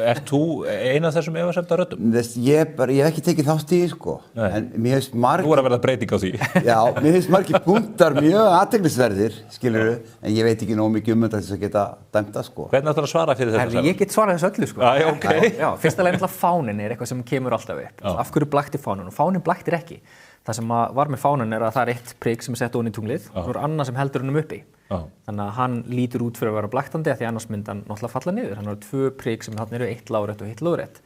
Ert þú ein af þessum efasemda röddum? Ég hef ekki tekið þátt í sko. En mér finnst margir... Nú er að verða breyting á því. Já, mér finnst margir punktar mjög athyglisverðir, skilurðu, en ég veit ekki nóg mikið þetta til að geta dæmt það sko. Hvernig ætlar að svara fyrir þetta? Ég get svarað þessu öllu sko. Okay. Já, fyrsta lega fánin eitthvað sem kemur alltaf upp. Af hverju blakti fánin? Og fánin blaktir ekki. Það sem var með fánan að það eitt prik sem sett ofan í tunglið og annað sem heldur hennum uppi. Þannig að hann lítur út fyrir að vera blaktandi því annars myndi hann náttúrulega falla niður. Hann var 2 prik sem þarna eru, 1 lárétt og 1 lóðrétt.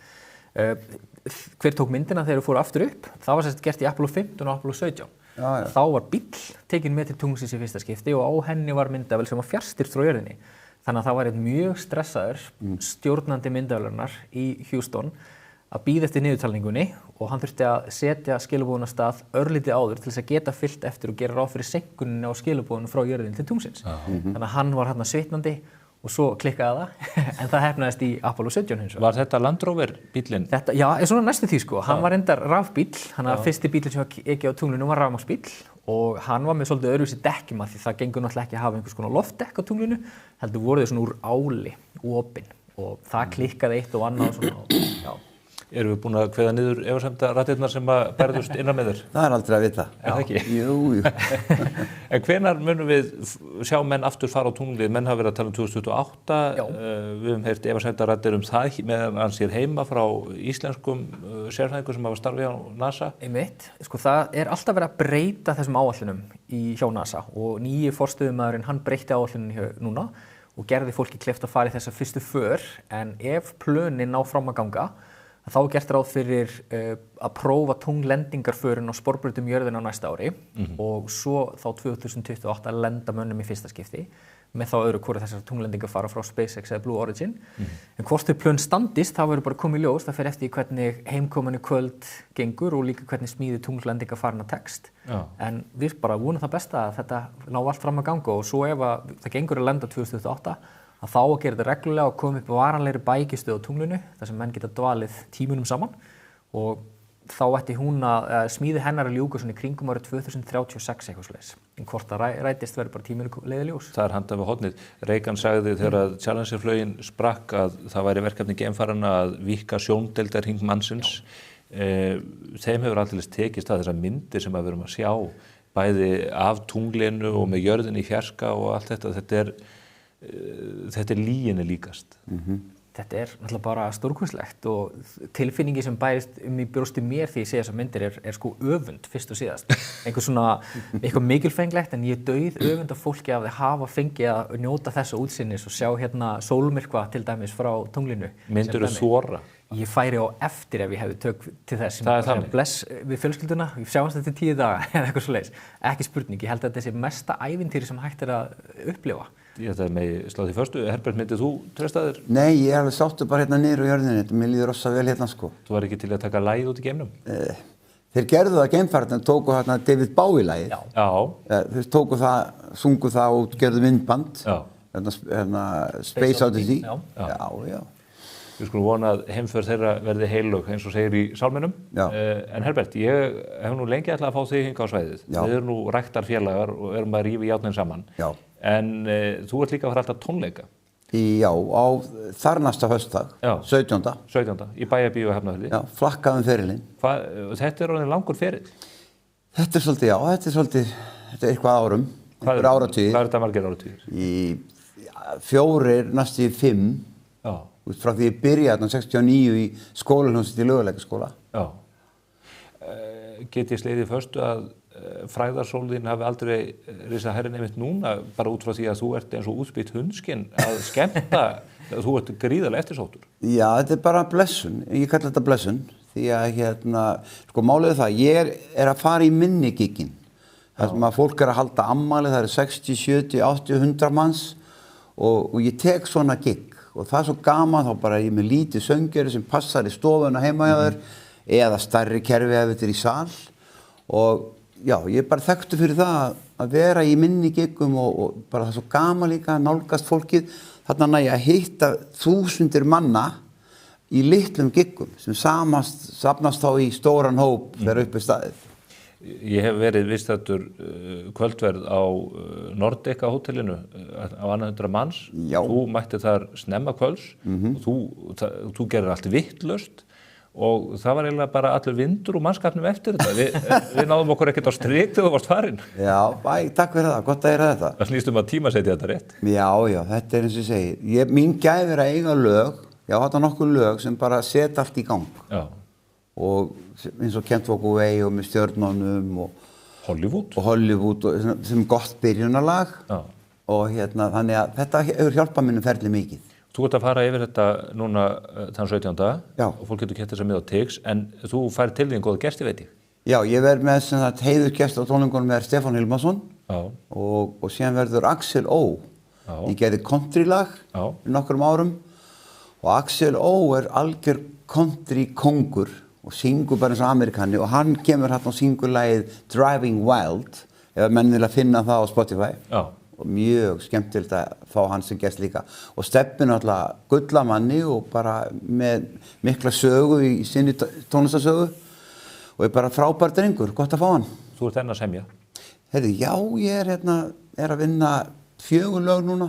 Hver tók myndina þegar þau fóru aftur upp? Það var sérst gert í Apollo 15 og Apollo 17. Þá var bíll tekinn með til tunglsins í fyrsta skipti og á henni var myndavél sem var fjarstýrt frá jörðinni. Þannig að það var einn mjög stressaður stjórnandi myndavélarinnar í Houston að bíða eftir niðurtalningunni og hann þurfti að setja skilaboðun af stað örlítið áður til þess að geta fylgt eftir og gera ráð fyrir seinkuninni á skilaboðunum frá jörðinni til tunglsins. Þannig að hann var hérna svitnandi og svo klikkaði það, en það hefnaðist í Apollo 17 hins vegar. Var þetta Land Rover bíllinn? Já, svona næstu því sko. Hann var reyndar rafbíll, hann var fyrsti bíllinn sem var ekki á tunglinu var rafmagnsbíll og hann var með svolítið öðruvísi dekkjum af því það gengur náttúrulega ekki að hafa einhvers konar loftdekk á tunglinu, heldur voru þau svona úr áli, opin og það klikkaði eitt og annað og svona, já. Erum við búin að kveða niður efasemda raddirnar sem að berðust innan með þér? Það er aldrei að vita. Er það ekki? Jú. En hvenær munum við sjá menn aftur fara á tunglið? Menn hafa verið að tala 2028. Við höfum heyrt efasemda raddir það meðan hann sér heima frá íslenskum sérfræðingum sem hafa starfið á NASA. Einmitt. Sko það alltaf verið að breyta þessum áætlunum hjá NASA og nýji forstöðumaðurinn hann breytti áætlunum núna og gerði fólki kleift að fara í þessa fyrstu för en ef plönin ná fram að ganga þá gert ráð fyrir að prófa tunglendingarförin á sporbrautum jörðina á næsta ári og svo þá 2028 að lenda mönnum í fyrsta skipti með þá öðru hvort þessar tunglendingar fara frá SpaceX eða Blue Origin. En hvort þau plön standist, þá verður bara komið í ljós, það fer eftir hvernig heimkominni kvöld gengur og líka hvernig smíði tunglendingar farin að tekst. En við bara vonum það besta að þetta ná allt fram að ganga og svo ef það gengur að lenda 2028, að þá að gera þetta reglulega og koma upp varanlegri bækistöð á tunglinu, þar sem menn geta dvalið tímunum saman og þá ætti hún að smíði hennar að ljúka svona í kringum árið 2036 eitthvað svoleiðis. En hvort það rætist verður bara tíminu leiðiljós. Það handað við hornið. Reagan sagði þegar Challenger-flugin sprakk að það væri verkefni geimfaranna að víkka sjóndeildarhring mannsins. Þeim hefur alltaf tekist að þessar myndir sem við erum að sjá bæði af tunglinu og með jörðinni í fjarska og allt þetta. Þetta er lyginni líkast. Þetta er náttúrulega bara stórkostlegt og tilfinningi sem bærist í brjósti mér því ég sé þessar myndir er sko öfund fyrst og síðast. Eitthvað mikilfenglegt en ég er dauð öfund af fólki að þau hafa fengið að njóta þessa útsinnis og sjá hérna sólmyrkva til dæmis frá tunglinu. Myndirðu þora? Ég færi á eftir ef ég hefði tök til þess. Það er þannig. Bless við fjölskylduna, við sjáumst þetta í 10 daga eða eitthvað svoleiðis. Ekki spurning, ég held að þetta sé mesta ævintýri sem hægt er að upplifa. Þetta er með sláð í förstu. Herbert, myndið þú treysta þér? Nei, ég er alveg sáttur bara hérna niður á jörðinni. Mér líður rosa vel hérna sko. Þú var ekki til að taka lagið út í geimnum? Þeir gerðu það geimfararnir, tóku hérna David Bowie lagið. Þeir tóku það, sungu það og gerðu myndband. Hérna Space Odyssey. Já. Við skulum vona að heimför þeirra verði heilög eins og segir í sálminum. En Herbert, ég hef nú lengi ætlað að fá þig hingað á svæðið. Við erum nú ræktarfélagar og erum að rífa járnin saman. En þú ert líka að fara alltaf tónleika. Já, á þarnasta föstudag, 17. 17. í Bæjarbíó Hafnarfirði. Já, flakkaðum ferilinn. Þetta er orðinn langur ferill? Þetta er svolítið, þetta er eitthvað árum. Hvað er þetta margir áratugir? 4, næstu 5. Já. Frá því ég byrjaði 69 í skólanhúsið í Laugalækjarskóla. Já. Get ég slegið föstu að frægðarsólin hafi aldrei risað hærri einmitt núna, bara út frá því að þú ert eins og útspýtt hundskinn að skemmta, þú ert gríðarlega eftirsóttur. Já, þetta er bara blessun, ég kalla þetta blessun, því að sko málið það, ég er að fara í minnigigginn, þar sem að fólk er að halda ammæli, það eru 60, 70, 80, 100 manns og ég tek svona gigg. Og það er svo gaman, þá bara ég með lítið söngjöri sem passar í stofuna heima hjá þér eða stærri kerfi ef þetta er í sal og já, ég er bara þekktur fyrir það að vera í minni giggum og bara það er svo gaman líka að nálgast fólkið þarna nægja að hitta þúsundir manna í litlum giggum sem safnast þá í stóran hóp þegar upp er staðið. Ég hef verið viðstaddur kvöldverð á Nordica hótelinu á 100 manns. Já. Þú mættir þar snemma kvölds og þú gerir allt vitlaust og það var eiginlega bara allur vindur úr mannskapnum eftir þetta. Við náðum okkur ekkert á strik þegar þú varst farin. Já, takk fyrir það, gott að heyra þetta. Það snýst að tímasetja þetta rétt. Já, þetta er eins og ég segi. Mín gæfi er að eiga lög, þetta nokkur lög sem bara setja allt í gang. Já. Og eins og Kent Walk Away og með stjörnunum og Hollywood og sem gott byrjunarlag og þannig að þetta hefur hjálpað mínum ferli mikið. Þú ert að fara yfir þetta núna þann 17. og fólk getur kett þess að miða á Tix en þú fær til þín góða gesti veit ég. Já, ég verð með heiðurgest á tónleikunum með Stefán Hilmarsson og síðan verður Axel Ó. Ég gerði countrylag fyrir nokkrum árum og Axel Ó er algjör country kongur og syngur bara eins og amerikani og hann kemur hérna og syngur lagið Driving Wild ef menn vilja finna það á Spotify og mjög skemmtilegt að fá hann sem gest líka og Steppi náttúrulega gullamanni og bara með mikla sögu í sinni tónlistarsögu og er bara frábær drengur, gott að fá hann. Þú ert enn að semja? Heyrðu, já, ég er að vinna 4 lög núna.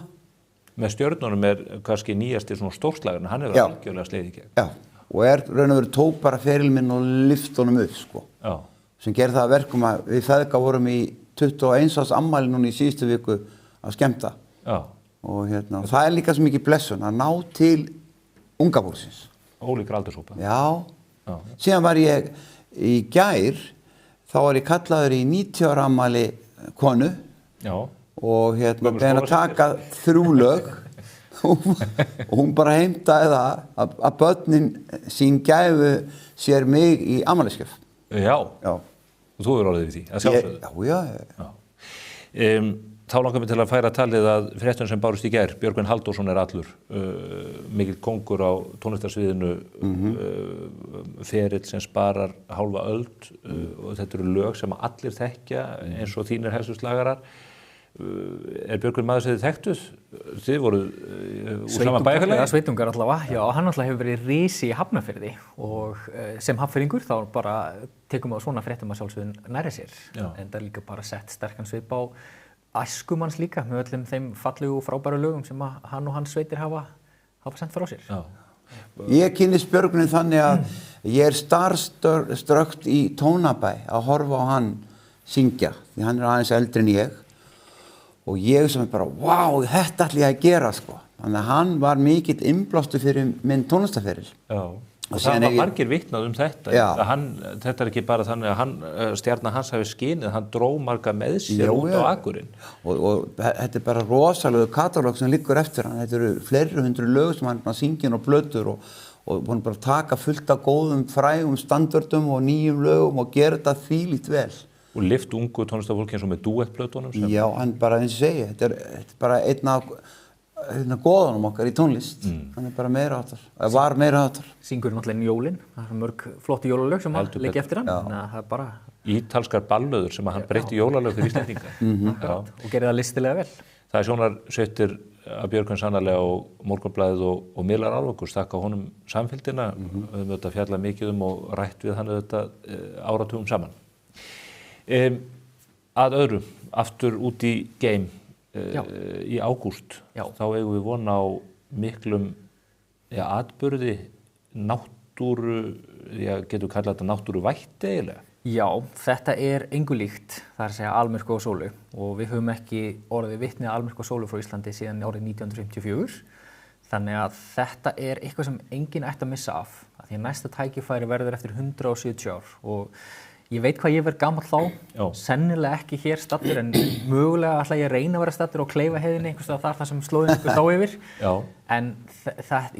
Með stjörnunum er kannski nýjasti svona stórslagarinn, hann hefur algjörlega slegið í gegn. Já. Og raun og veru tók bara feril minn og lyft honum upp sko. Já. Sem gerði það að verkum að við feðga vorum í 21 árs afmæli núna í síðustu viku að skemmta. Já. Og það er líka svo mikið blessun að ná til unga fólksins. Ólíkra aldurshópa. Já. Síðan var ég í gær, þá var ég kallaður í 90 ára afmæli konu. Já. Og beðin að taka 3 lög. Og hún bara heimtaði það að börnin sín gæfu sér mig í afmælisgjöf. Já. Og þú hefur orðið við því, að sjálfsögðu. Já. Þá langar mig til að færa talið að fréttum sem bárust í gær, Björgvin Halldórsson allur, mikill kóngur á tónlistarsviðinu, ferill sem sparar hálfa öld og þetta eru lög sem allir þekkja eins og þínir helstu slagarar. Björgvin maður sem þið þekktuð? Þið voruð úr sama bæjarfélagi? Sveitungar allavega, já, hann alltaf hefur verið risi í Hafnarfirði og sem hafnfirðingur þá bara tekum við á svona fréttum að sjálfsögðun nærri sér. En það er líka bara sett sterkan svip á æskumanns líka með öllum þeim fallegu og frábæru lögum sem hann og hans sveitir hafa sent frá sér. Já. Ég kynnist Björgvin þannig að ég starströkt í Tónabæ að horfa á hann syngja, því hann aðeins eldri en ég og ég sem bara, wow, þetta ætla ég að gera sko. Þannig að hann var mikill innblástur fyrir minn tónlistaferil. Já. Og það var margir vitnað þetta. Þetta ekki bara þannig að stjarnan hans hafi skinið, hann dró marga með sér út á akurinn. Og þetta bara rosalegu katalóg sem liggur eftir hann. Þetta eru fleiri hundru lög sem hann syngir og blötur og búin bara taka fullt af góðum, frægum standardum og nýjum lögum og gera þetta þvílíkt vel. Og lyft ungu tónlistafólki eins og með duettplötunum? Já, hann bara eins og segja, þetta er bara einn af góðanum okkar í tónlist. Hann bara meira áttar, var meira áttar. Syngur náttúrulega jólin, það er mörg flotti jólalög sem hann leikja eftir hann. Það er bara ítalskar ballöður sem hann breytti jólalög fyrir Íslendinga. Og gerði það listilega vel. Það er sjónarsveitir að Björgvin sannarlega og Morgunblaðið og Miðlar Árvökurs þakka honum samfylgdina. Við höfum þetta fjallað mikið og rætt við hann áratugum saman. Að öðru, aftur út í geim. Í ágúst, þá eigum við von á miklum atburði, náttúru, getur kallað þetta náttúruvætti eiginlega? Já, þetta er engu líkt, það er að segja almyrkva og sólu og við höfum ekki orðið vitni að almyrkva og sólu frá Íslandi síðan árið 1954. Þannig að þetta er eitthvað sem enginn ætti að missa af, því að næsta tækifæri verður eftir 170 ár og ég veit hvað ég verð gamall þá, sennilega ekki hér staddur en mögulega ætla ég að reyna að vera staddur á Kleifaheiðinni, einhvers þar sem slóðin ykkur þá yfir. En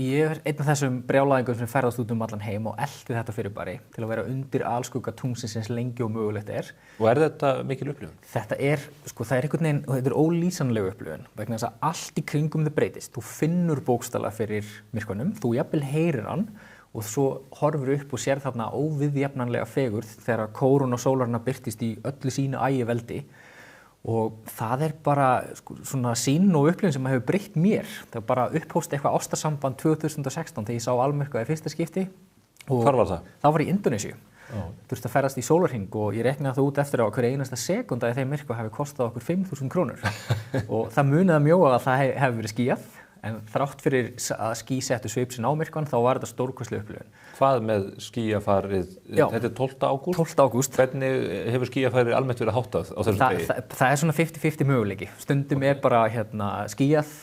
ég er einn af þessum brjálæðingum sem ferðast út um allan heim og elti þetta fyrirbæri til að vera undir alskugga tunglsins eins lengi og mögulegt er. Og er þetta mikil upplifun? Þetta er, það er einhvern veginn, og þetta er ólýsanleg upplifun vegna þess að allt í kringum þið breytist. Þú finnur bókstaflega fyrir myrkvanum, þú jafnvel heyrir hann og svo horfur upp og sér þarna óviðjafnanlega fegurð þegar kórun og sólarinnar birtist í öllu sínu ægiveldi og það er bara svona sýn og upplifun sem hefur breytt mér. Það bara upphófst eitthvað ástarsamband 2016 þegar ég sá almyrkva í fyrsta skipti. Hvar var það? Það var í Indónesíu. Þurfti að ferðast í sólarhring og ég reiknaði það út eftir á hver einasta sekúnda í þeim myrkva hefði kostað okkur 5.000 krónur og það muniði mjög að það hefði verið skýjað. En þrátt fyrir að ský settu svip sinn á myrkvann þá var þetta stórkostleg upplifun. Hvað með skýjafarið? Þetta er 12. ágúst? 12. ágúst. Hvernig hefur skýjafarið almennt verið háttað á þessum degi? Það er svona 50-50 möguleiki. Stundum er bara skýjað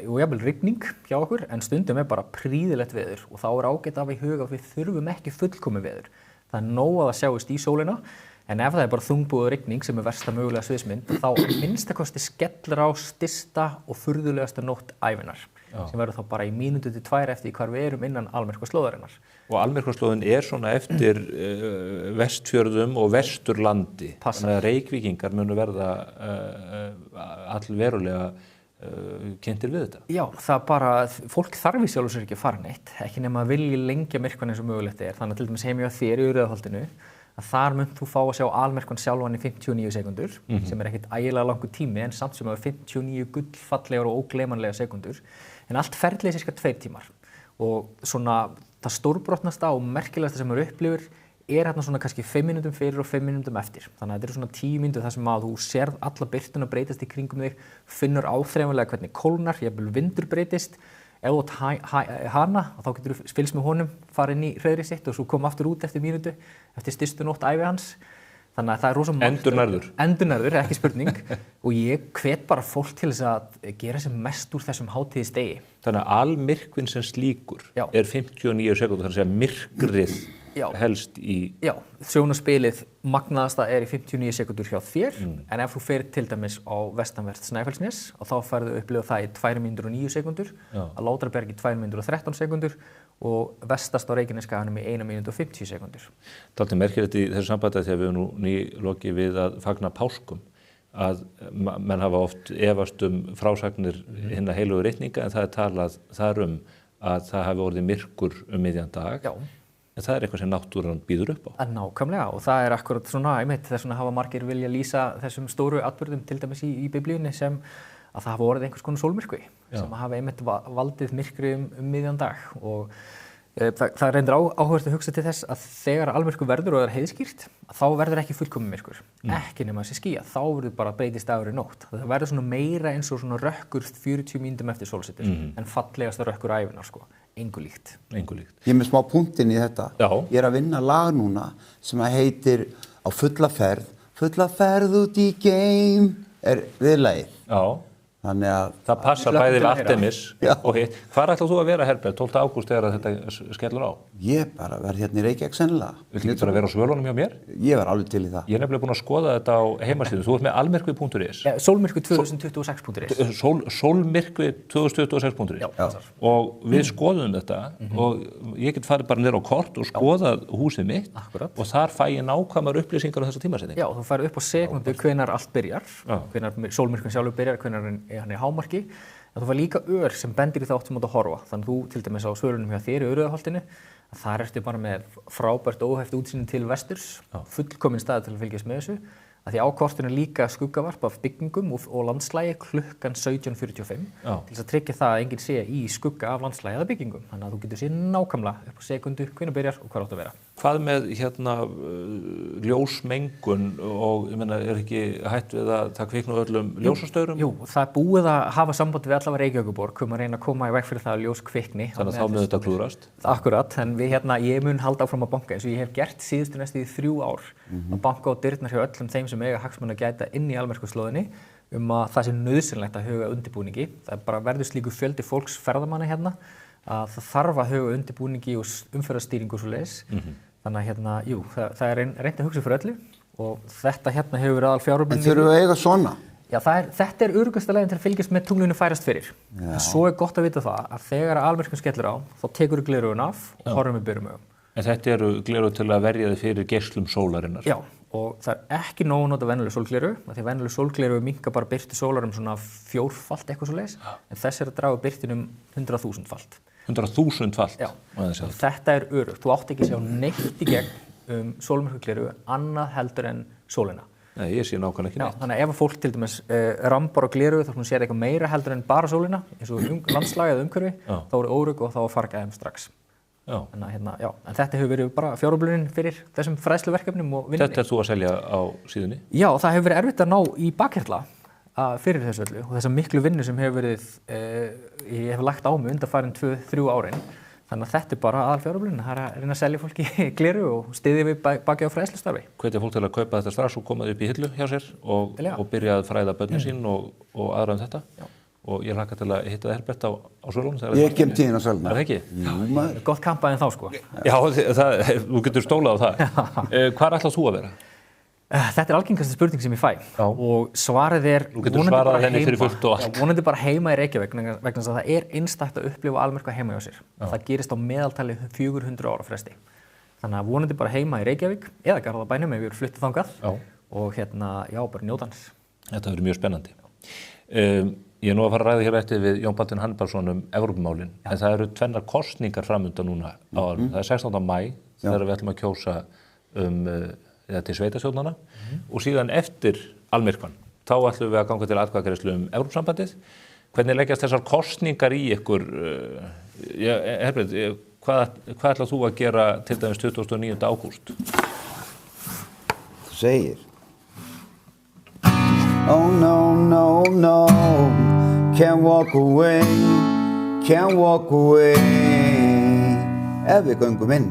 og jafnvel rigning hjá okkur en stundum er bara prýðilegt veður og þá er ágætt að við huga að við þurfum ekki fullkomið veður. Það er nóg að það sjáist í sólina en ef það er bara þungbúið rigning sem er versta mögulega sviðsmynd þá minnstakosti skellur á stysta og furðulegasta nótt ævinnar sem verður þá bara í mínútu til 2 eftir hvar við erum innan almyrkvaslóðarinnar. Og almyrkvaslóðin er svona eftir Vestfjörðum og Vesturlandi. Þannig að Reykvíkingar munu verða allverulega kynntir við þetta. Já, það bara, fólk þarf í sjálfu sér ekki að fara neitt, ekki nema að vilja lengja myrkvann eins og mögulegt er. Þannig að til dæmis heim ég á þér í Urriðaholtinu að þar munt þú fá að sjá almyrkvann sjálfan í 59 sekundur, sem er ekkert ægilega langur tími en samt sem er 59 gullfallegar og ógleymanlega sekundur. En allt ferlið er sirka 2 tímar og svona það stórbrotnasta og merkilegasta sem upplifir er hérna svona kannski 5 mínútum fyrir og 5 mínútum eftir. Þannig að þetta eru svona 10 mínútur þar sem að þú sérð alla birtuna breytast í kringum þig, finnur áþreifanlega hvernig kólnar, jafnvel vindur breytist. Ef þú átt hana, þá getur þú fylgst með honum, fara inn í hreiðrið sitt og svo koma aftur út eftir mínútu, eftir stystu nótt ævi hans. Þannig að það er rosa margt. Endurnærður. Endurnærður, ekki spurning. Og ég hvet bara fólk til þess að gera sem mest úr þessum hátíðisdegi. Þannig að almyrkvinn sem slíkur er 59 sekúndur, þannig að myrkrið helst í... Já, sjónarspilið magnaðasta er í 59 sekúndur hjá þér, en ef þú fer til dæmis á vestanvert Snæfellsnes og þá ferðu upplifa það í 2 mínútur og 9 sekúndur, að Látrabjargi 2 mínútur og 13 sekúndur og vestast á Reykjanesskaganum í 1 mínútu og 50 sekúndur. Það er merkilegt í þessu sambandi þegar við erum nú nýlokið við að fagna páskum. að menn hafa oft efast frásagnir hinna heilugu ritninga en það talað þar að það hafi orðið myrkur miðjan dag. Já. En það eitthvað sem náttúran býður upp á. Nákvæmlega og það akkurat svona, þess vegna hafa margir vilja lýsa þessum stóru atburðum til dæmis í Biblíunni sem að það hafa orðið einhvers konar sólmyrkvi sem hafa valdið myrkri miðjan dag og það reyndir áhugavert að hugsa til þess að þegar almyrkvi verður og það heiðskýrt þá verður ekki fullkominn myrkur, ekki nema þessi skýja, þá verður bara breytist dagur í nótt. Það verður svona meira eins og svona rökkur 40 mínútum eftir sólsetur en fallegasta rökkur ævinnar sko. Engu líkt. Ég með smá punktinn í þetta. Já. Ég að vinna lag núna sem að heitir Á fulla ferð út í geim viðlagið. Já. Þannig að það passa bæði við Artemis og hitt. Hvar ætlar þú að vera, Herbert, 12. ágúst þegar þetta skellur á? Ég bara verð hérna í Reykjavík sennilega. Viltu ekki bara vera á svölunum hjá mér? Ég var alveg til í það. Ég er nefnilega búin að skoða þetta á heimasíðu. Þú ert með almyrkvi.is. Sólmyrkvi2026.is. Sólmyrkvi2026.is. Og við skoðum þetta og ég get farið bara niður á kort og skoðað húsið mitt og þar fæ ég nákvæmar upplýsingar á þessa tímasetningu. Já, þú færð upp á sekundu hvenær allt byrjar, hvenær sólmyrkvinn sjálfur byrjar, hvenær hann er hámarki, en þú fær líka sem bendir í þá átt sem átt að horfa. Þannig þú til dæmis á svölunum hjá þér í Urriðaholtinu, þar ertu bara með frábært óheft útsýni til vesturs, fullkominn stað til að fylgjast með þessu, að því á kortinu líka skuggavarp af byggingum og landslægi klukkan 17:45 til þess að tryggja það að enginn sé í skugga af landslægi eða byggingum. Þannig að þú getur séð nákvæmlega upp á sekundu hvenær byrjar og hvað átt að vera. Hvað með ljósmengun og ég meina ekki hætt við að það kvikna á öllum ljósastaurum? Jú, það er búið að hafa samband við allavega Reykjavíkurborg að reyna að koma í veg fyrir það að ljós kvikni. Þannig að þá mun þetta klúðrast? Akkurat, en ég mun halda áfram að banka eins og ég hef gert síðustu næstu í 3 ár að banka á dyrnar hjá öllum þeim sem eiga hagsmuna að gæta inn í almyrkvaslóðinni að það sé nauðsynlegt að huga undirbúningi. Það bara verður slíkur fjöldi fólks ferðamanna hérna að það þarf að huga undirbúningi og umferðarstýringu og svoleiðis. Þannig að það er reynt að hugsa fyrir öllu og þetta hérna hefur verið aðalfjármuni. En þurfum við að eiga svona? Já, þetta er öruggasta leiðin til að fylgjast með tunglinu færast fyrir. En svo er gott að vita það að þegar almyrkvinn skellur á, þá tekur gleraugun af og horfum við berum augum. En þetta eru gleraugu til að verja þið fyrir geislum sólarinnar? Já, og það er ekki nóg að nota venjuleg sólgleraugu, því venjuleg sólgleraugu minnka bara birtu sólar svona 4-falt eitthvað svoleiðis, en þess að draga birtun 100.000-falt. 100.000-falt? Já, þetta er öruggt. Þú átt ekki að sjá neitt í gegn sólmyrkvagleraugu annað heldur en sólina. Nei, ég sé nákvæmlega ekki neitt. Já, þannig að ef fólk til dæmis rambar á gleraugu þá sér eitthvað meira heldur en bara sólina, eins og landslag eða umhverfi, þá er órugg og þá að farga þeim strax. En þetta hefur verið bara fjáröflunin fyrir þessum fræðsluverkefnum og vinnunni. Þetta þú að selja á síðunni? Já, það hefur verið erfitt að ná í bakhjarla fyrir þessu öllu og þessa miklu vinnu sem hefur verið, ég hef lagt á mig undanfarin 2-3 árin. Þannig að þetta er bara aðalfjáröflunin, það er að reyna að selja fólki gleru og styðja við baki á fræðslustarfi. Hvetja fólk til að kaupa þetta strax og koma upp í hillu hjá sér og byrja að fræða börnin sín og aðra þetta? Já. Og ég hlakka til að hitta Herbert á svölunum. Ég kem tíðin á svölunum. Er það ekki? Jú, gott kampað en þá sko. Já, þú getur stólað á það. Hvar ætlað þú að vera? Þetta er algengasta spurning sem ég fæ og svarið er vonandi bara heima í Reykjavík vegna þess að það er einstakt að upplifa almyrkva heima hjá sér. Það gerist á meðaltali 400 ára fresti. Þannig að vonandi bara heima í Reykjavík eða Garðabænum ef við erum fluttið þangað og bara njótans. Þetta verður mjög spennandi. Ég er nú að fara að ræða hér eftir við Jón Baldvin Hannibalsson Evrópumálin, en það eru 2 kosningar framundan núna á árinu. Það er 16. maí þegar við ætlum að kjósa til sveitarstjórnanna og síðan eftir almyrkvann. Þá ætlum við að ganga til atkvæðagreiðslu Evrópusambandið. Hvernig leggjast þessar kosningar í ykkur? Herbert, hvað ætlað þú að gera til dæmis 29. ágúst? Þú segir. Oh no, no, no, can't walk away, ef við göngum inn.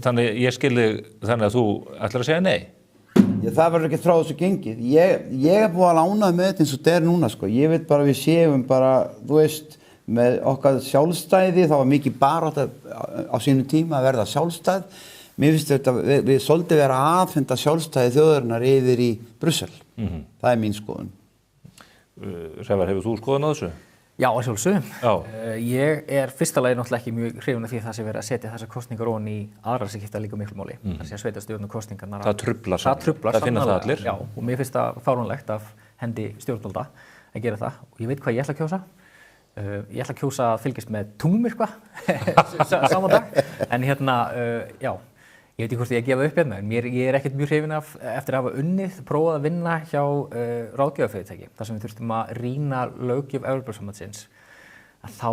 Þannig ég skilði þannig að þú ætlar að segja nei? Það verður ekki frá þessu gengið. Ég er búið að lána með þetta eins og þetta er núna sko. Ég veit bara við séum bara, þú veist, með okkar sjálfstæði, það var mikið barátta á sínum tíma að verða sjálfstæð. Mér finnst þetta, við svolítið vera að aðfenda sjálfstæði þjóðarinnar yfir í Brussel. Það er mín skoðun. Sævar, hefur þú skoðun á þessu? Já, að sjálfsögum. Já. Ég fyrsta lagi náttúrulega ekki mjög hrifinn af því það sé verið að setja þessar kosningar ofan í aðrar sem skipta líka miklu máli. Það sé að sveitarstjórnarkosningarnar. Það truflar það finna það allir. Já, og mér finnst það fáránlegt af hendi stjórnvalda að gera það. Og ég veit hvað ég ætla að kjósa. Ég ætla að kjósa að fylgjast með tunglmyrkva sama dag. En já. Ég veit ekki hvort ég gefa upp hérna, en ég ekkert mjög hrifinn af eftir að hafa prófað að vinna hjá ráðgjafarfyrirtæki, þar sem við þurftum að rýna löggjöf Evrópusambandsins, að þá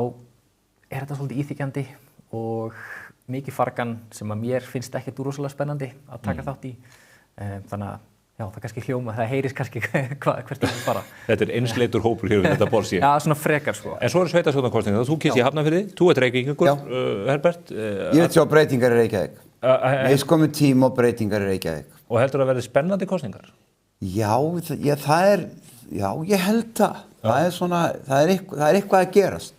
þetta svolítið íþykjandi og mikið fargan sem að mér finnst ekkert rosalega spennandi að taka þátt í. Þannig að já, það kannski hljóma, það heyrist kannski hvert það fara. Þetta einsleitur hópur hér við þetta borð síðan. Já, svona frekar sko. En svo sveitarstjórnarkosningar, þú kýrst í Hafnarfirði, þú Reykvíkingur, Herbert. Ég veit sjá breytingar í Reykjavík. Miskominn tíma og breytingar í Reykjavík. Og heldur að verði spennandi kosningar? Já, ég held það. Það er eitthvað að gerast.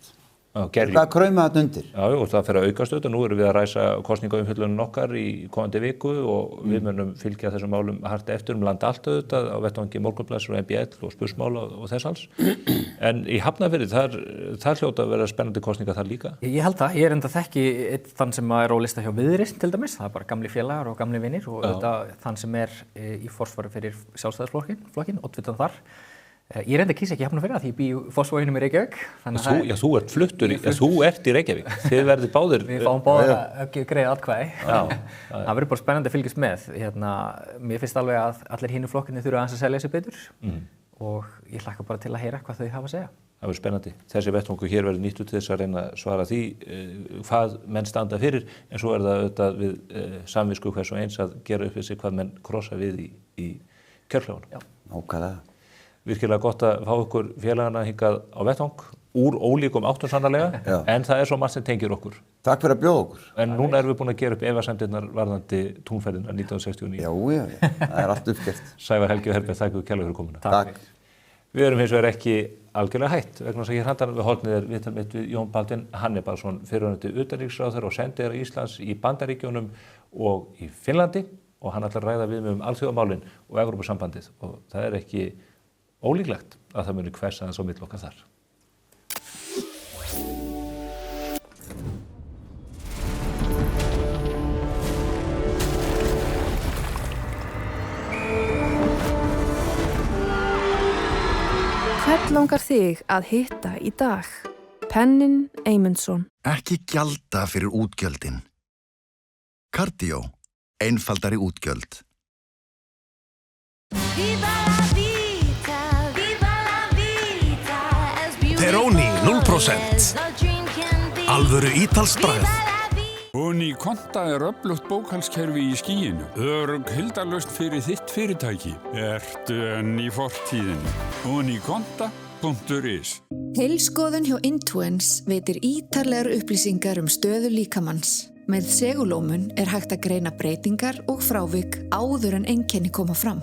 Eitthvað að krauma þarna undir. Já, og það fer að aukast auðvitað. Nú erum við að ræsa kosningaumfjöllunum okkar í komandi viku og við munum fylgja þessum málum hart eftir land allt auðvitað á vettvangi Morgunblaðs og MBL og Spursmála og þess alls. En í Hafnarfirði, þar hljóta að vera spennandi kosningar þar líka? Ég held það. Ég enda þekki þann sem er á lista hjá Viðreisn til dæmis. Það er bara gamli félagar og gamli vinir og þann sem er í forsvari fyrir Sjálfstæðisflokkinn, oddvitann þar. Ég reyndi að kýsa ekki Hafnarfirði því ég bý í Fossvoginum í Reykjavík. Þú ert fluttur, þú ert í Reykjavík. Þið verðið báðir. Við fáum báðir að greiða atkvæði. Það verður bara spennandi að fylgjast með. Mér finnst alveg að allir hinum flokkinni þurfa aðeins að selja sig betur og ég hlakka bara til að heyra hvað þau hafa að segja. Það verður spennandi. Þessi vettvangur hér verður nýttur til þess að reyna að svara því hvað menn standa fyrir, en svo er það auðvitað við samvisku hvers og eins að gera upp við sig hvað menn krossa við í kjörklefanum. Nákvæmlega. Virkilega gott að fá ykkur félagana hingað á vettvang úr ólíkum áttum sannarlega, en það er svo margt sem tengir okkur. Takk fyrir að bjóða okkur. En núna erum við búin að gera upp efasemdirnar varðandi túnferðina 1969. Já, það er allt uppgert. Sævar, Helgi og Herbert, þakka ykkur kærlega fyrir komuna. Takk. Við erum hins vegar ekki algjörlega hætt, vegna þess að hér handan við hornið er viðtal mitt við Jón Baldvin Hannibalsson, fyrrverandi utanríkisráðherra og sendiherra Íslands í Bandaríkjunum og í Finnlandi, og hann ætlar að ræða við mig alþjóðamálin og Evrópusambandið, og það er ekki ólíklegt að það muni hvessa aðeins á milli okkar þar. Hvern langar þig að hitta í dag? Pennin Eymundsson. Ekki gjalda fyrir útgjöldin. Cardio. Einfaldari útgjöld. Peroni 0%. Alvöru ítalskt bragð. Unikonta er öflugt bókhaldskerfi í skýinu. Örugg hildarlausn fyrir þitt fyrirtæki. Ertu enn í fortíðinni. Unikonta.is. Heilskoðun hjá Intuens veitir ítarlegar upplýsingar stöðu líkamanns. Með segulómun er hægt að greina breytingar og frávik áður en einkenni koma fram.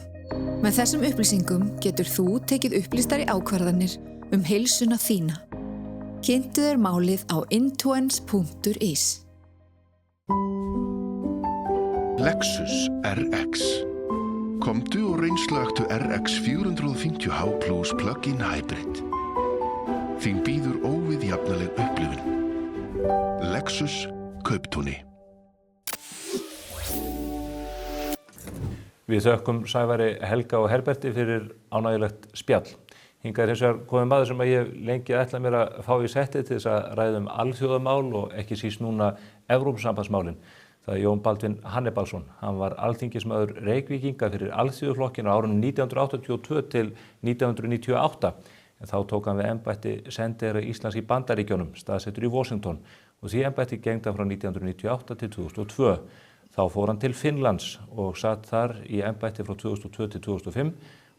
Með þessum upplýsingum getur þú tekið upplýstari ákvarðanir heilsuna þína. Kynntu þér málið á intuens.is. Lexus RX. Komdu og reynslögtu RX 450H Plus Plug-in Hybrid. Þín býður óviðjafnaleg upplifun. Lexus Kauptúni. Við þökkum Sævari, Helga og Herberti fyrir ánægjulegt spjall. Hingað er hins vegar komið maður sem að ég lengi ætla mér að fá í settið til þess að ræða alþjóðamál og ekki síst núna Evrópusambandsmálin. Það er Jón Baldvin Hannibalsson. Hann var alþingismaður Reykvíkinga fyrir alþjóðaflokkinn á árunum 1982 til 1998. En þá tók hann við embætti sendiherra Íslands í Bandaríkjunum, staðsettur í Washington, og því embætti gegndi hann frá 1998 til 2002. Þá fór hann til Finnlands og satt þar í embætti frá 2002 til 2005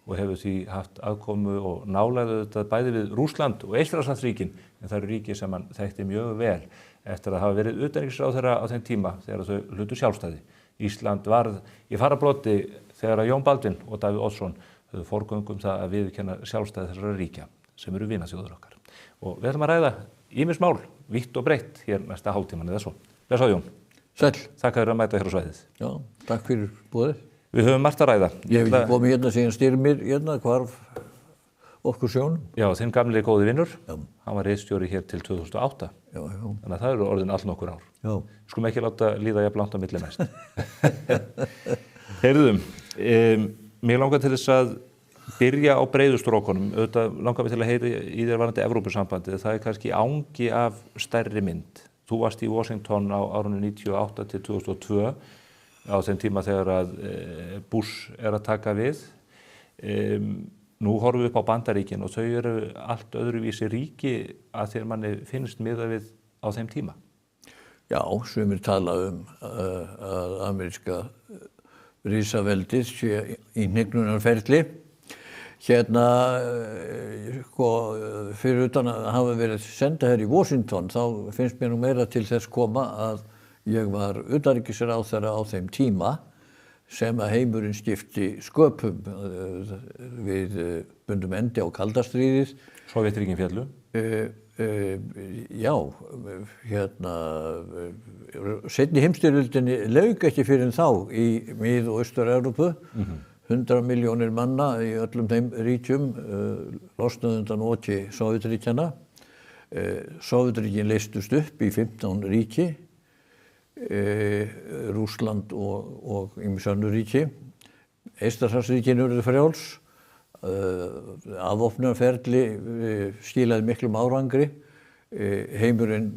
og hefur því haft aðkomu og nálægð auðvitað bæði við Rússland og Eystrasaltsríkin, en það eru ríki sem hann þekkti mjög vel eftir að hafa verið utanríkisráðherra á þeim tíma þegar þau hlutu sjálfstæði. Ísland varð í fararbroddi þegar að Jón Baldvin og Davíð Oddsson höfðu forgöngu það að viðurkenna sjálfstæði þessara ríkja sem eru vinaþjóðir okkar. Og við ætlum að ræða ýmis mál, vítt og breytt, hér næsta hálftíman eða svo. Blessaðu Jón. Sæll. Þakka þér að mæta hér á svæðið. Já, takk fyrir boðið. Við höfum margt að ræða. Ég hef ekki komið hérna síðan Styrmir hérna hvarf okkur sjónum. Já, þinn gamli góði vinnur, hann var ritstjóri hér til 2008. Já. Þannig að það eru orðin allnokkur ár. Já. Skulum ekki láta líða jafn langt á milli næst. Heyrðum, mig langar til þess að byrja á breiðustrókunum, auðvitað langar við til að heyra í þér varðandi Evrópusambandið, það er kannski ángi af stærri mynd. Þú varst í Washington á árunum 98 til 2002, á þeim tíma þegar að Bush að taka við. Nú horfum við upp á Bandaríkin og þau eru allt öðruvísi ríki að þeir manni finnst miðað við á þeim tíma. Já, sumir tala að ameríska risaveldið sé í hnignunarferli. Hérna, fyrir utan að hafa verið senda hér í Washington, þá finnst mér nú meira til þess koma að ég var utanríkisráðherra á þeim tíma sem að heimurinn skipti sköpum. Við bundum endi á kaldastríðið. Sovétríkin féllu? Já, hérna, seinni heimsstyrjöldinni lauk ekki fyrir þá í Mið- og Austur-Evrópu. 100 milljónir manna í öllum þeim ríkjum losnuðu undan oki Sovétríkjanna. Sovétríkin leystust upp í 15 ríki, Rússland og ýmis önnur ríki. Eystrasaltsríkin urðu frjáls, afvopnunarferli skilaði miklum árangri, heimurinn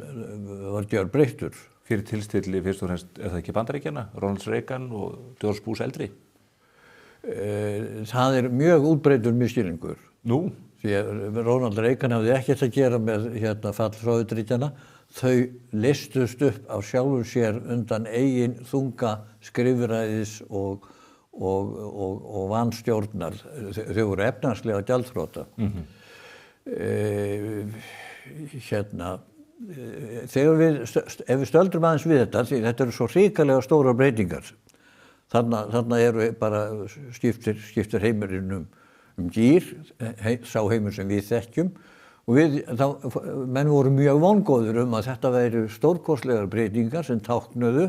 var gjörbreyttur. Fyrir tilstilli fyrst og fremst, það ekki Bandaríkjanna, Ronald Reagan og George Bush eldri? Það mjög útbreiddur misskilningur. Nú? Því að Ronald Reagan hafði ekkert að gera með fall Sovétríkjanna. Þau leystust upp af sjálfum sér undan eigin þunga skrifræðis og vanstjórnar. Þau voru efnahagslega gjaldþrota. Ef við stöldrum aðeins við þetta, því þetta eru svo hrikalega stórar breytingar. Þarna eru bara skiptir heimurinn gír, sá heimur sem við þekkjum. Og menn voru mjög vongóðir að þetta væru stórkostlegar breytingar sem táknuðu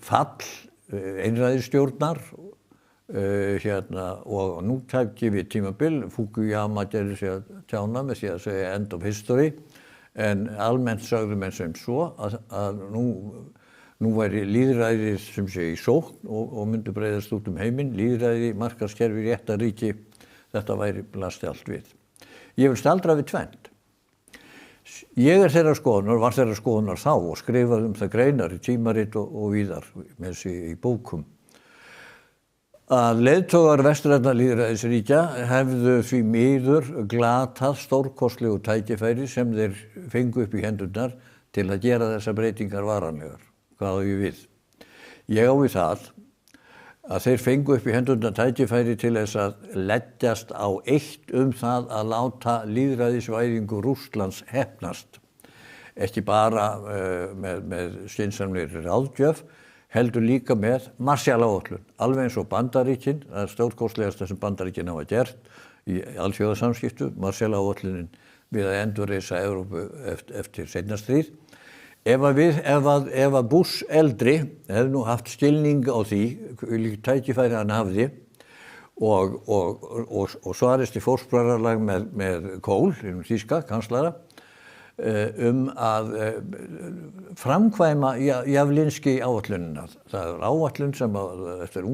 fall einræðisstjórnar og nú tæki við tímabil. Fukuyama gerði sig að tjána með því að segja end of history, en almennt sögðu menn sem svo að nú væri lýðræðið sem sé í sókn og myndi breiðast út heiminn, lýðræði, markaðskerfi, réttaríki, þetta blasti allt við. Ég vil staldra við tvennt. Ég þeirra skoðunar, var þeirra skoðunar þá og skrifaði það greinar í tímarit og víðar með sig í bókum, að leiðtogar vestrænna lýðræðisríkja hefðu því miður glatað stórkostlegu tækifæri sem þeir fengu upp í hendurnar til að gera þessar breytingar varanlegar. Hvað á ég við? Ég á við það að þeir fengu upp í hendurnar tækifæri til þess að leggjast á eitt það að láta lýðræðisvæðingu Rússlands heppnast. Ekki bara með skynsamlegri ráðgjöf, heldur líka með Marshall-áætlun. Alveg eins og Bandaríkin, það stórkostlegasta sem Bandaríkin hafa gert í alþjóðasamskiptum, Marshall-áætlunin við að endurreisa Evrópu eftir seinna stríð. Ef að Bush eldri hefði nú haft skilning á því, hvilket tækifæri hann hafði, og svaristi fórsprararlag með Kohl, þýska kanslara, að framkvæma Javlinski áætlunina. Það áætlun sem eftir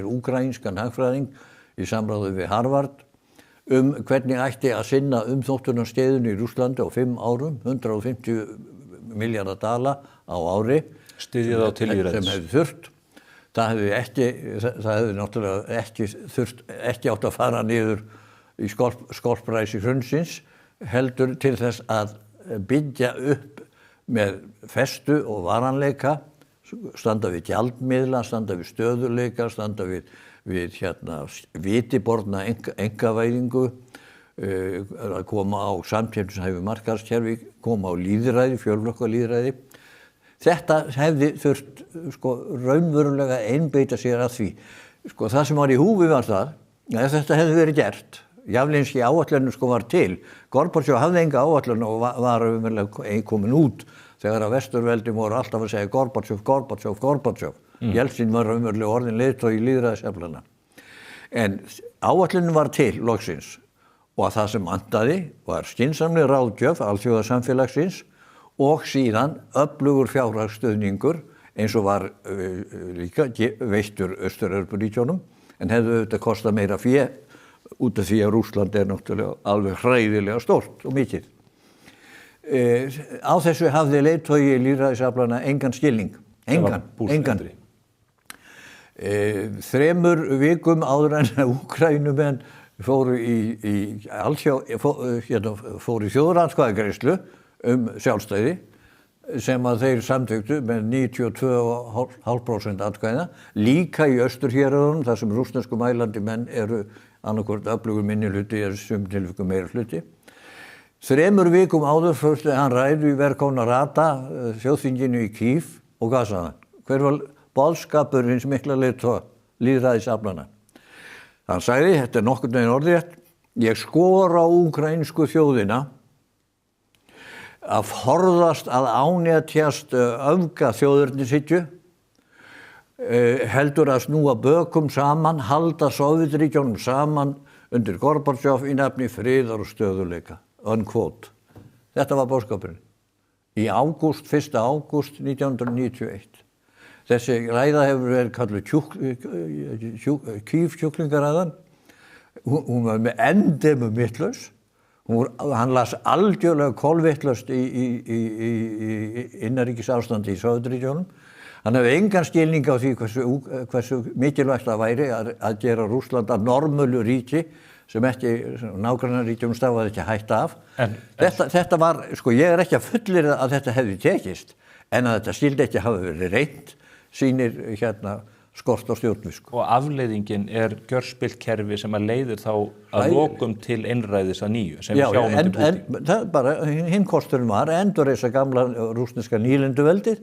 úkraínskan hagfræðing í samráði við Harvard, hvernig ætti að sinna þóttunarskeiðinu í Rússlandi á 5 árum, 150 milljarða dala á ári. Styðja þá til lýðræðis. Sem hefði þurft. Það hefði náttúrulega ekki átt að fara niður í skorpræsi hrunsins, heldur til þess að byggja upp með festu og varanleika, standa við gjaldmiðla, standa við stöðuleika, standa við vitiborna einkavæðingu, að koma á samkeppnishæfu markaðskerfi, koma á lýðræði, fjölflokka lýðræði. Þetta hefði þurft raunverulega einbeita sér að því. Það sem var í húfi var það, að þetta hefði verið gert. Javlinski áætlun var til. Gorbatsjov hafði enga áætlun og var komin út þegar að vesturveldin voru alltaf að segja Gorbatsjov. Jeltsin var raunverulega orðin leiðtogi lýðræðisaflanna. En áætlunin var til loksins og það sem vantaði var skynsamleg ráðgjöf alþjóðasamfélagsins og síðan öflugur fjárhagsstuðningur eins og var líka veittur Austur-Evrópuríkjunum en hefði auðvitað kostað meira fé út af því að Rússland náttúrulega alveg hræðilega stórt og mikið. Á þessu hafði leiðtogi lýðræðisaflanna engan skilning. Engan. 3 vikum áður en Úkraínumenn fóru í þjóðaratkvæðagreiðslu sjálfstæði sem að þeir samþykktu með 92,5% atkvæða, líka í Austurhéruðunum þar sem rússnesku mælandi menn eru annarkvort öflugur minnihluti eða sum tilvikum meirihluti. 3 vikum áður fyrst hann ræðu í Verkhovna Rada, þjóðþinginu í Kýv og hvað sagði hann? Hver var boðskapur hins mikla leiðtoga lýðræðisaflanna? Hann sagði, þetta nokkurn veginn orðrétt, ég skora á úkraínsku þjóðina að forðast að ánetjast öfga þjóðernishyggju, heldur að snúa bökum saman, halda Sovétríkjunum saman undir Gorbatsjov í nafni friðar og stöðuleika. Unquote. Þetta var boðskapurinn. Í 1. ágúst 1991. Þessi ræða hefur verið kalluð Kýf-kjúklingaræðan. Hún var með endemum vitlaus. Hann las algjörlega kolvitlaust í innanríkisástandi í Sovétríkjunum. Hann hefði engan skilning á því hversu mikilvægt það væri að gera Rússland að normölu ríki sem ekki nágrannaríkjum stafaði ekki hætt af. Þetta var, ég ekki að fullyrða að þetta hefði tekist, en að þetta skildi ekki hafa verið reynt, sýnir skort á stjórnvísku. Og afleiðingin gjörspillt kerfi sem að leiðir þá að lokum til einræðis að nýju, sem við sjáum undir Pútín. Hinn kosturinn var að endurreisa gamla rússneska nýlenduveldið.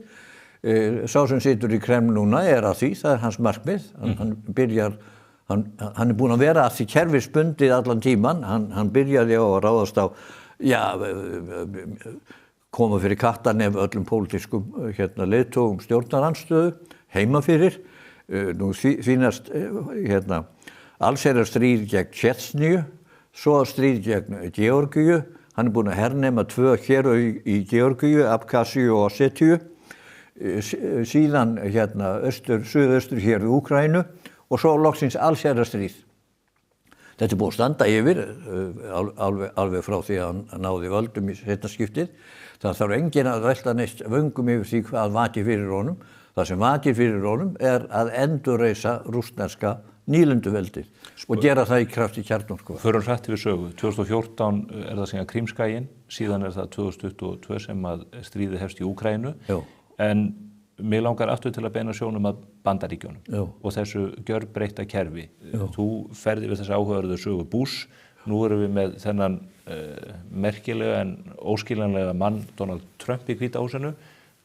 Sá sem situr í Kreml núna að því, það hans markmið. Hann búinn að vera að því kerfisbundið allan tíman. Hann byrjaði á að ráðast á, koma fyrir kattarnef öllum pólitískum leiðtogum stjórnarandstöðu, heima fyrir. Nú þínast allsherjarstríð gegn Tjetníu, svo stríð gegn Georgíu. Hann búinn að hernema 2 héruð í Georgíu, Abkhazíu og Ossetíu. Síðan suðaustur hér í Úkraínu og svo loksins allsherjarstríð. Þetta búið að standa yfir alveg frá því að hann náði völdum í seinna skiptið. Það þarf enginn að velta neitt vöngum yfir því hvað vakir fyrir honum. Það sem vakir fyrir honum að endurreisa rússneska nýlenduveldið og gera það í krafti kjarnorku. Förum hratt yfir sögu. 2014 það síðan Krímskaginn, síðan það 2022 sem að stríðið hefst í Úkraínu. En mig langar aftur til að beina sjónum að Bandaríkjunum og þessu gjörbreytta kerfi. Þú ferði við þessi áhugaverðu sögu Bush. Nú erum við með þennan merkilega en óskiljanlega mann Donald Trump í Hvíta húsinu.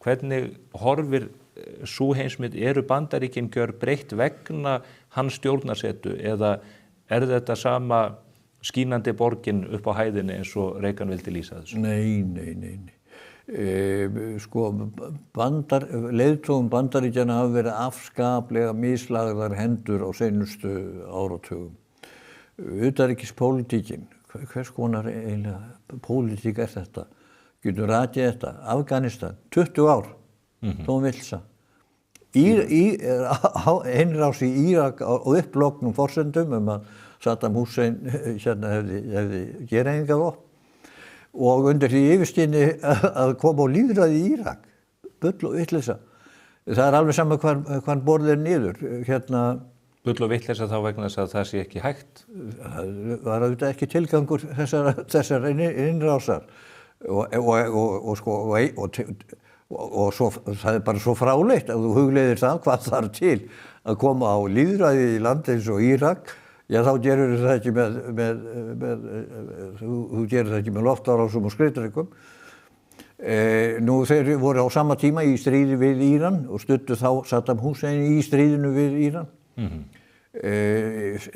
Hvernig horfir sú heimsmynd, eru Bandaríkin gjörbreytt vegna hans stjórnarsetu eða þetta sama skínandi borgin upp á hæðinni eins og Reagan vildi lýsa þessu? Nei. Leiðtogum Bandaríkjanna hafa verið afskaplega mislagðar hendur á seinustu áratugum. Utanríkispólitíkin, hvers konar eiginlega pólitík þetta? Getur rakið þetta? Afganistan, 20 ár, Tom Vilsa. Innrás í Írak á upplognum forsendum að Saddam Hussein hefði gereyðingarvopn. Og undir því yfirskyni að koma á lýðræði í Írak, bull og vitleysa. Það alveg sama hvar borðið niður. Bull og vitleysa þá vegna þess að það sé ekki hægt? Það var auðvitað ekki tilgangur þessar innrásar. Og svo, það bara svo fráleitt að þú hugleiðir það hvað þarf til að koma á lýðræði í landi eins og Írak. Já, þá gerur það ekki þú gerir það ekki með loftárásum og skriðdrekum. Nú þeir voru á sama tíma í stríði við Íran og studdu þá Saddam Hussein í stríðinu við Íran.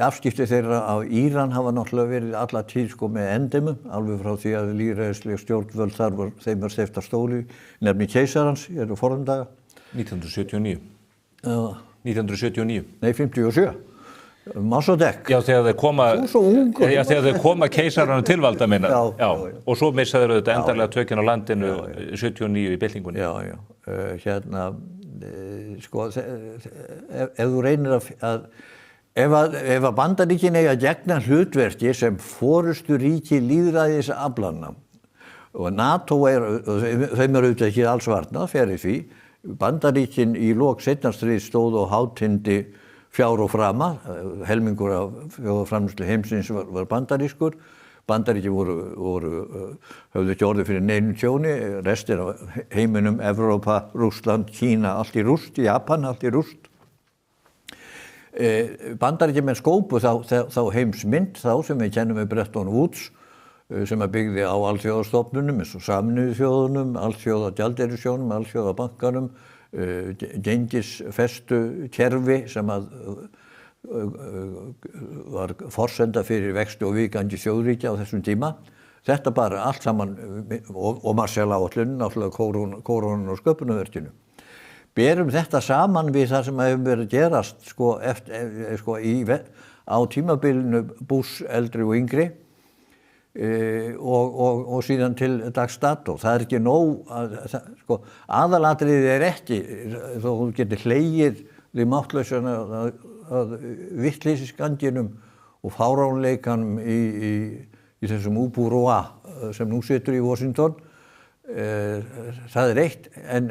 Afskipti þeirra af Íran hafa náttúrulega verið alla tíð með endemum, alveg frá því að lýðræðisleg stjórnvöld þar þeim var steypt af stóli, nefni keisarans, forndaga. 1979. 1979. Nei, 57. Mossadegh. Já, þegar þeir koma, þegar þeir koma keisaranum til valda minna. Já. Og svo missa þeir auðvitað endarlega tökin á landinu 79 í byltingunni. Já. Sko, ef þú reynir að ef að Bandaríkin eiga að gegna hlutverki sem forystu ríki lýðræðisaflanna og NATO þeim auðvitað ekki alls varnað fyrir því. Bandaríkin í lok seinna stríðs stóð á hátindi fjár og frama, helmingur af fjárframleiðslu heimsins var bandarískur. Bandaríkin höfðu ekki orðið fyrir neinu tjóni, restin af heiminum, Evrópa, Rússland, Kína, allt í rúst, Japan, allt í rúst. Bandaríkjamenn skópu þá heimsmynd, þá sem við kennum með Bretton Woods, sem byggði á alþjóðastofnunum eins og Sameinuðu þjóðunum, alþjóðagjaldeyrissjóðnum, alþjóðabankanum, gengisfestu kerfi sem var forsenda fyrir vexti og vikandi þjóðríkja á þessum tíma. Þetta bara allt saman og Marshall-áætlunin, náttúrulega kórónan og sköpunarverkinu. Berum þetta saman við það sem hefur verið að gerast á tímabilinu Bush eldri og yngri og síðan til dags dato. Það ekki nóg aðalatriðið ekki þó þú getur hlegið því máttlausan að vitleysisganginum og fáránleikanum í þessum úbúróa sem nú situr í Washington. Það eitt, en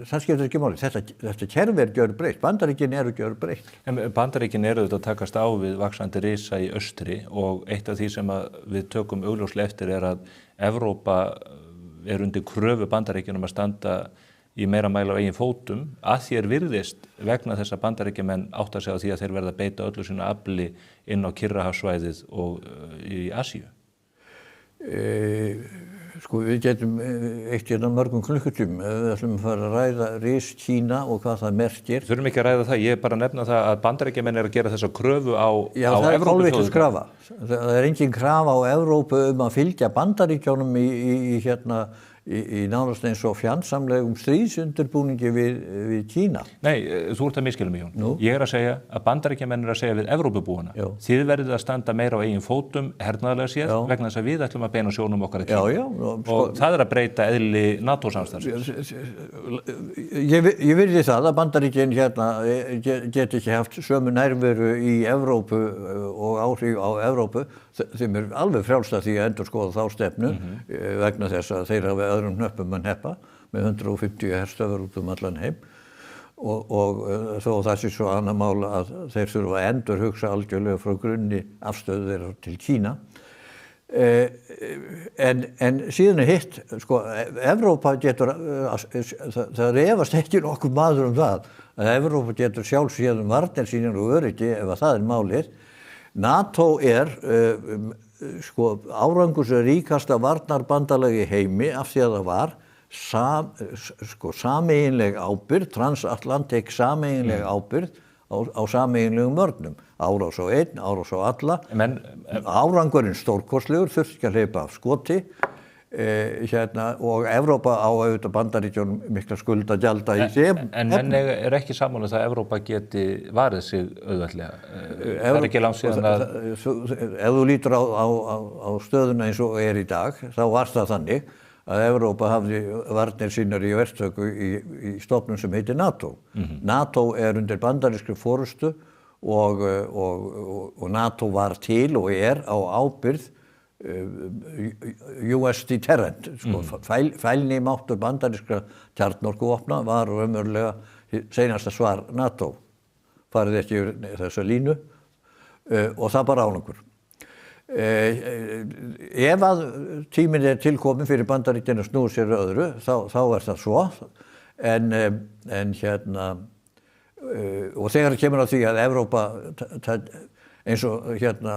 það skiptir ekki máli. Þetta kerfi gjörbreytt. Bandaríkin eru gjörbreytt. Bandaríkin eru auðvitað að takast á við vaxandi risa í austri og eitt af því sem við tökum augljóslega eftir að Evrópa undir kröfu Bandaríkjunum að standa í meira mæli á eigin fótum að því virðist vegna þess að Bandaríkjamenn átta sig á því að þeir verða að beita öllu sínu afli inn á Kyrrahafssvæðið og í Asíu. Við getum eitt mörgum klukkutímum ef við ætlum að fara að ræða ris Kína og hvað það merkir. Þurfum ekki að ræða það, ég bara nefna það að Bandaríkjamenn að gera þessa kröfu á Já, það er kolvitlaus krafa. Það er engin krafa á Evrópu að fylgja Bandaríkjunum í nánast eins og fjandsamlegum stríðsundirbúningi við Kína. Nei, þú ert að misskilja mig, Jón. Ég að segja að Bandaríkjamenn að segja við Evrópubúana. Þið verðið að standa meira á eigin fótum hernaðarlega séð vegna þess að við ætlum að beina sjónum okkar að Kína. Og það að breyta eðli NATO-samstarfsins. Ég virði það að Bandaríkin geti ekki haft sömu nærveru í Evrópu og áhrif á Evrópu. Þeim alveg frjálst að því að endurskoða þá stefnu vegna þess að þeir hafa öðrum hnöppum að neppa með 150 herstöðvar út allan heim og þó það sé svo annað mál að þeir þurfa að endurhugsa algjörlega frá grunni afstöðu þeirra til Kína. En síðan hitt, Evrópa getur, það efast ekki nokkuð maður það, að Evrópa getur sjálfséð varnir sínar og öryggi ef að það er málið. NATO árangursríkasta varnarbandalagi heimi af því að það var sameiginleg ábyrgð, transatlantik sameiginleg ábyrgð á sameiginlegum vörnum. Árás á einn, árás á alla. Árangurinn stórkostlegur, þurfti ekki að hleypa af skoti. Og Evrópa á auðvitað Bandaríkjunum mikla skulda gjalda í þeim. En menn er ekki sammála það að Evrópa geti varið sig auðveldlega. Það er ekki langt síðan að... Ef þú lítur á stöðuna eins og í dag, þá var það þannig að Evrópa hafði varnir sínar í verktöku í stofnun sem heitir NATO. NATO undir bandarískri forystu og NATO var til og á ábyrgð US deterrent, fælni máttur bandarískra kjarnorkuvopna var raunverulega seinasta svar NATO. Farið ekki yfir þessa línu og það bara árangur. Ef að tíminn er tilkomin fyrir Bandaríkin að snúa sér öðru, þá er það svo, og þegar kemur að því að Evrópa eins og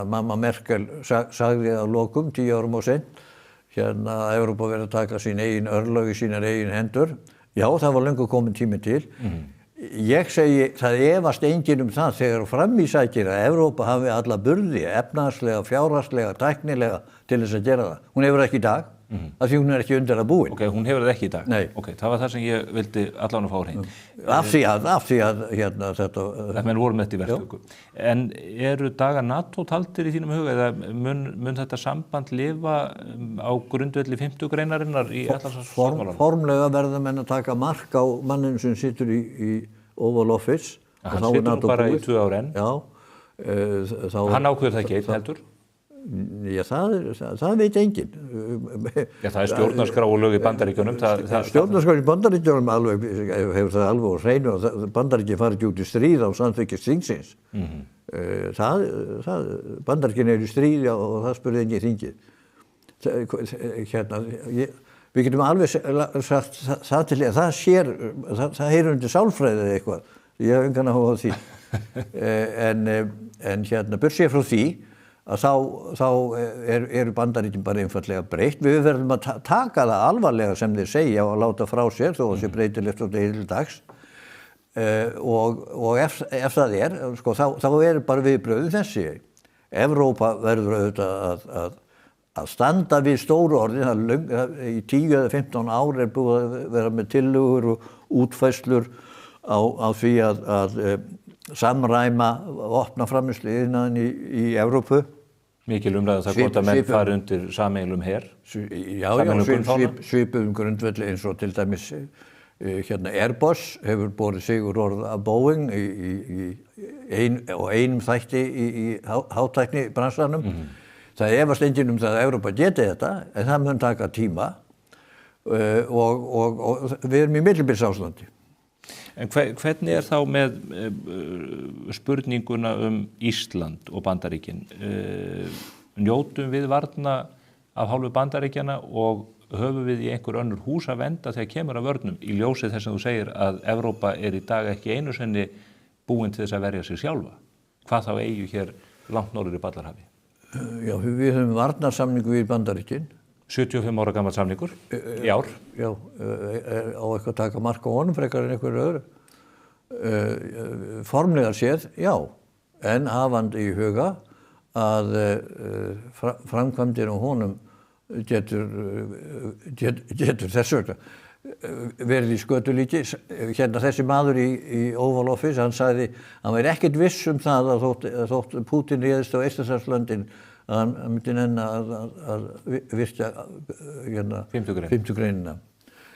mamma Merkel sagði að lokum 10 árum og seint, að Evrópa verið að taka sín eigin örlög í sínar eigin hendur. Já, það var löngu komin tími til. Ég segi, það efast enginn það þegar fram í sækir að Evrópa hafi alla burði, efnahagslega, fjárhagslega, tæknilega til þess að gera það. Hún hefur ekki í dag. af því hún er ekki undir að búin. Ok, hún hefur það ekki í dag? Nei. Ok, það var það sem ég vildi allan að fá hrein. Af því að hérna þetta... Það menn voru með þetta í verktöku. En eru dagar NATO taldir í þínum huga eða mun þetta samband lifa á grundvelli 50 greinarinnar í Atlantshafssáttmálanum? Formlega verða menn að taka mark á manninn sem situr í Oval Office. Hann situr bara í 2 ár enn. Já. Hann ákveður það ekki einn heldur? Já, það veit enginn. Já, það stjórnarskrá og lög í Bandaríkjunum. Stjórnarskrá í Bandaríkjunum hefur það alveg á hreinu og Bandaríkjun farið ekki út í stríð á samþykkis þingsins. Bandaríkjun í stríð og það spurði enginn þingið. Við getum alveg sagt það til að það heyrir undir sálfræði eða eitthvað. Ég hef engan áhuga á því. En burtséð frá því að þá eru Bandaríkin bara einfaldlega breytt. Við verðum að taka það alvarlega sem þeir segja og láta frá sér þó að það sé breytilegt frá degi til dags. Og ef það sko, þá eru bara viðbrögðin þessi. Evrópa verður auðvitað að standa við stóru orðin. Í 10 eða 15 ár búið að vera með tillögur og útfærslur á því að samræma vopnaframleiðslu iðnaðinn í Evrópu. Mikil umræða það hvort að menn fari undir sameiginlegum her. Já, svipuðum grundvelli eins og til dæmis Airbus hefur borið sigurorð af Boeing og einum þætti í hátækni bransanum. Það efast enginn það að Evrópa geti þetta, en það mun taka tíma og við erum í millibilsástandi. En hvernig þá með spurninguna Ísland og Bandaríkin? Njótum við varna af hálfu Bandaríkjana og höfum við í einhver önnur hús að venda þegar kemur að vörnum í ljósi þess að þú segir að Evrópa í dag ekki einu sinni búin til þess að verja sig sjálfa? Hvað þá eigu hér langt norður í Ballarhafi? Já, við höfum varnarsamningu við Bandaríkin. 75 ára gammal samningur í ár. Já, á eitthvað að taka mark á honum frekar en einhverju öðru. Formlega séð, já, en hafandi í huga að framkvæmdin á honum getur þess vegna verið í skötulíki. Hérna þessi maður í Oval Office, hann sagði, hann væri ekkert viss það að þótt Pútín réðist á Eystrasaltslöndin að hann myndi nenna að virkja 50 greinina.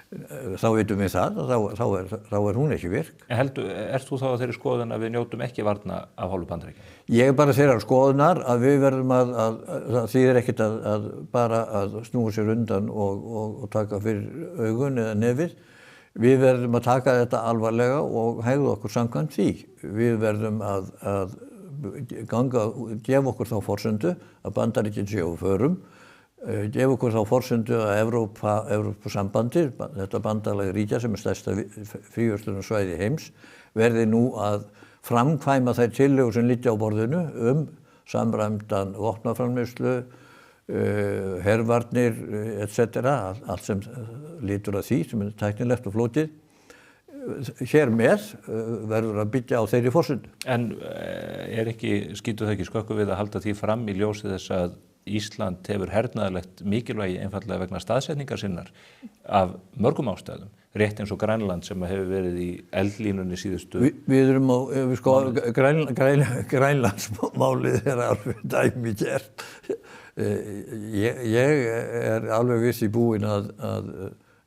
Þá vitum við það, þá hún ekki virk. Ert þú þá að þeirri skoðun að við njótum ekki varna af hálfu Bandaríkjanna? Ég bara þeirrar skoðunar að við verðum það þýðir ekkert að bara að snúa sér undan og taka fyrir augun eða nefið. Við verðum að taka þetta alvarlega og hegða okkur samkvæmt því. Við verðum að gefa okkur þá forsendu að Bandaríkin séu á förum, gefa okkur þá forsendu að Evrópusambandið, þetta bandalag ríkja sem stærsta fríverslunarsvæði heims, verði nú að framkvæma þær tillögur sem liggja á borðinu samræmdan vopnaframleiðslu, hervarnir, etc. Allt sem lítur að því sem tæknilegt og flókið. Hér með verður að byggja á þeirri forsendu. En skýtur það ekki skökku við að halda því fram í ljósi þess að Ísland hefur hernaðarlegt mikilvægi einfallega vegna staðsetningar sinnar af mörgum ástæðum, rétt eins og Grænland sem hefur verið í eldlínunni síðustu. Við erum Grænlandsmálið alveg dæmi gert. Ég alveg viss í búinn að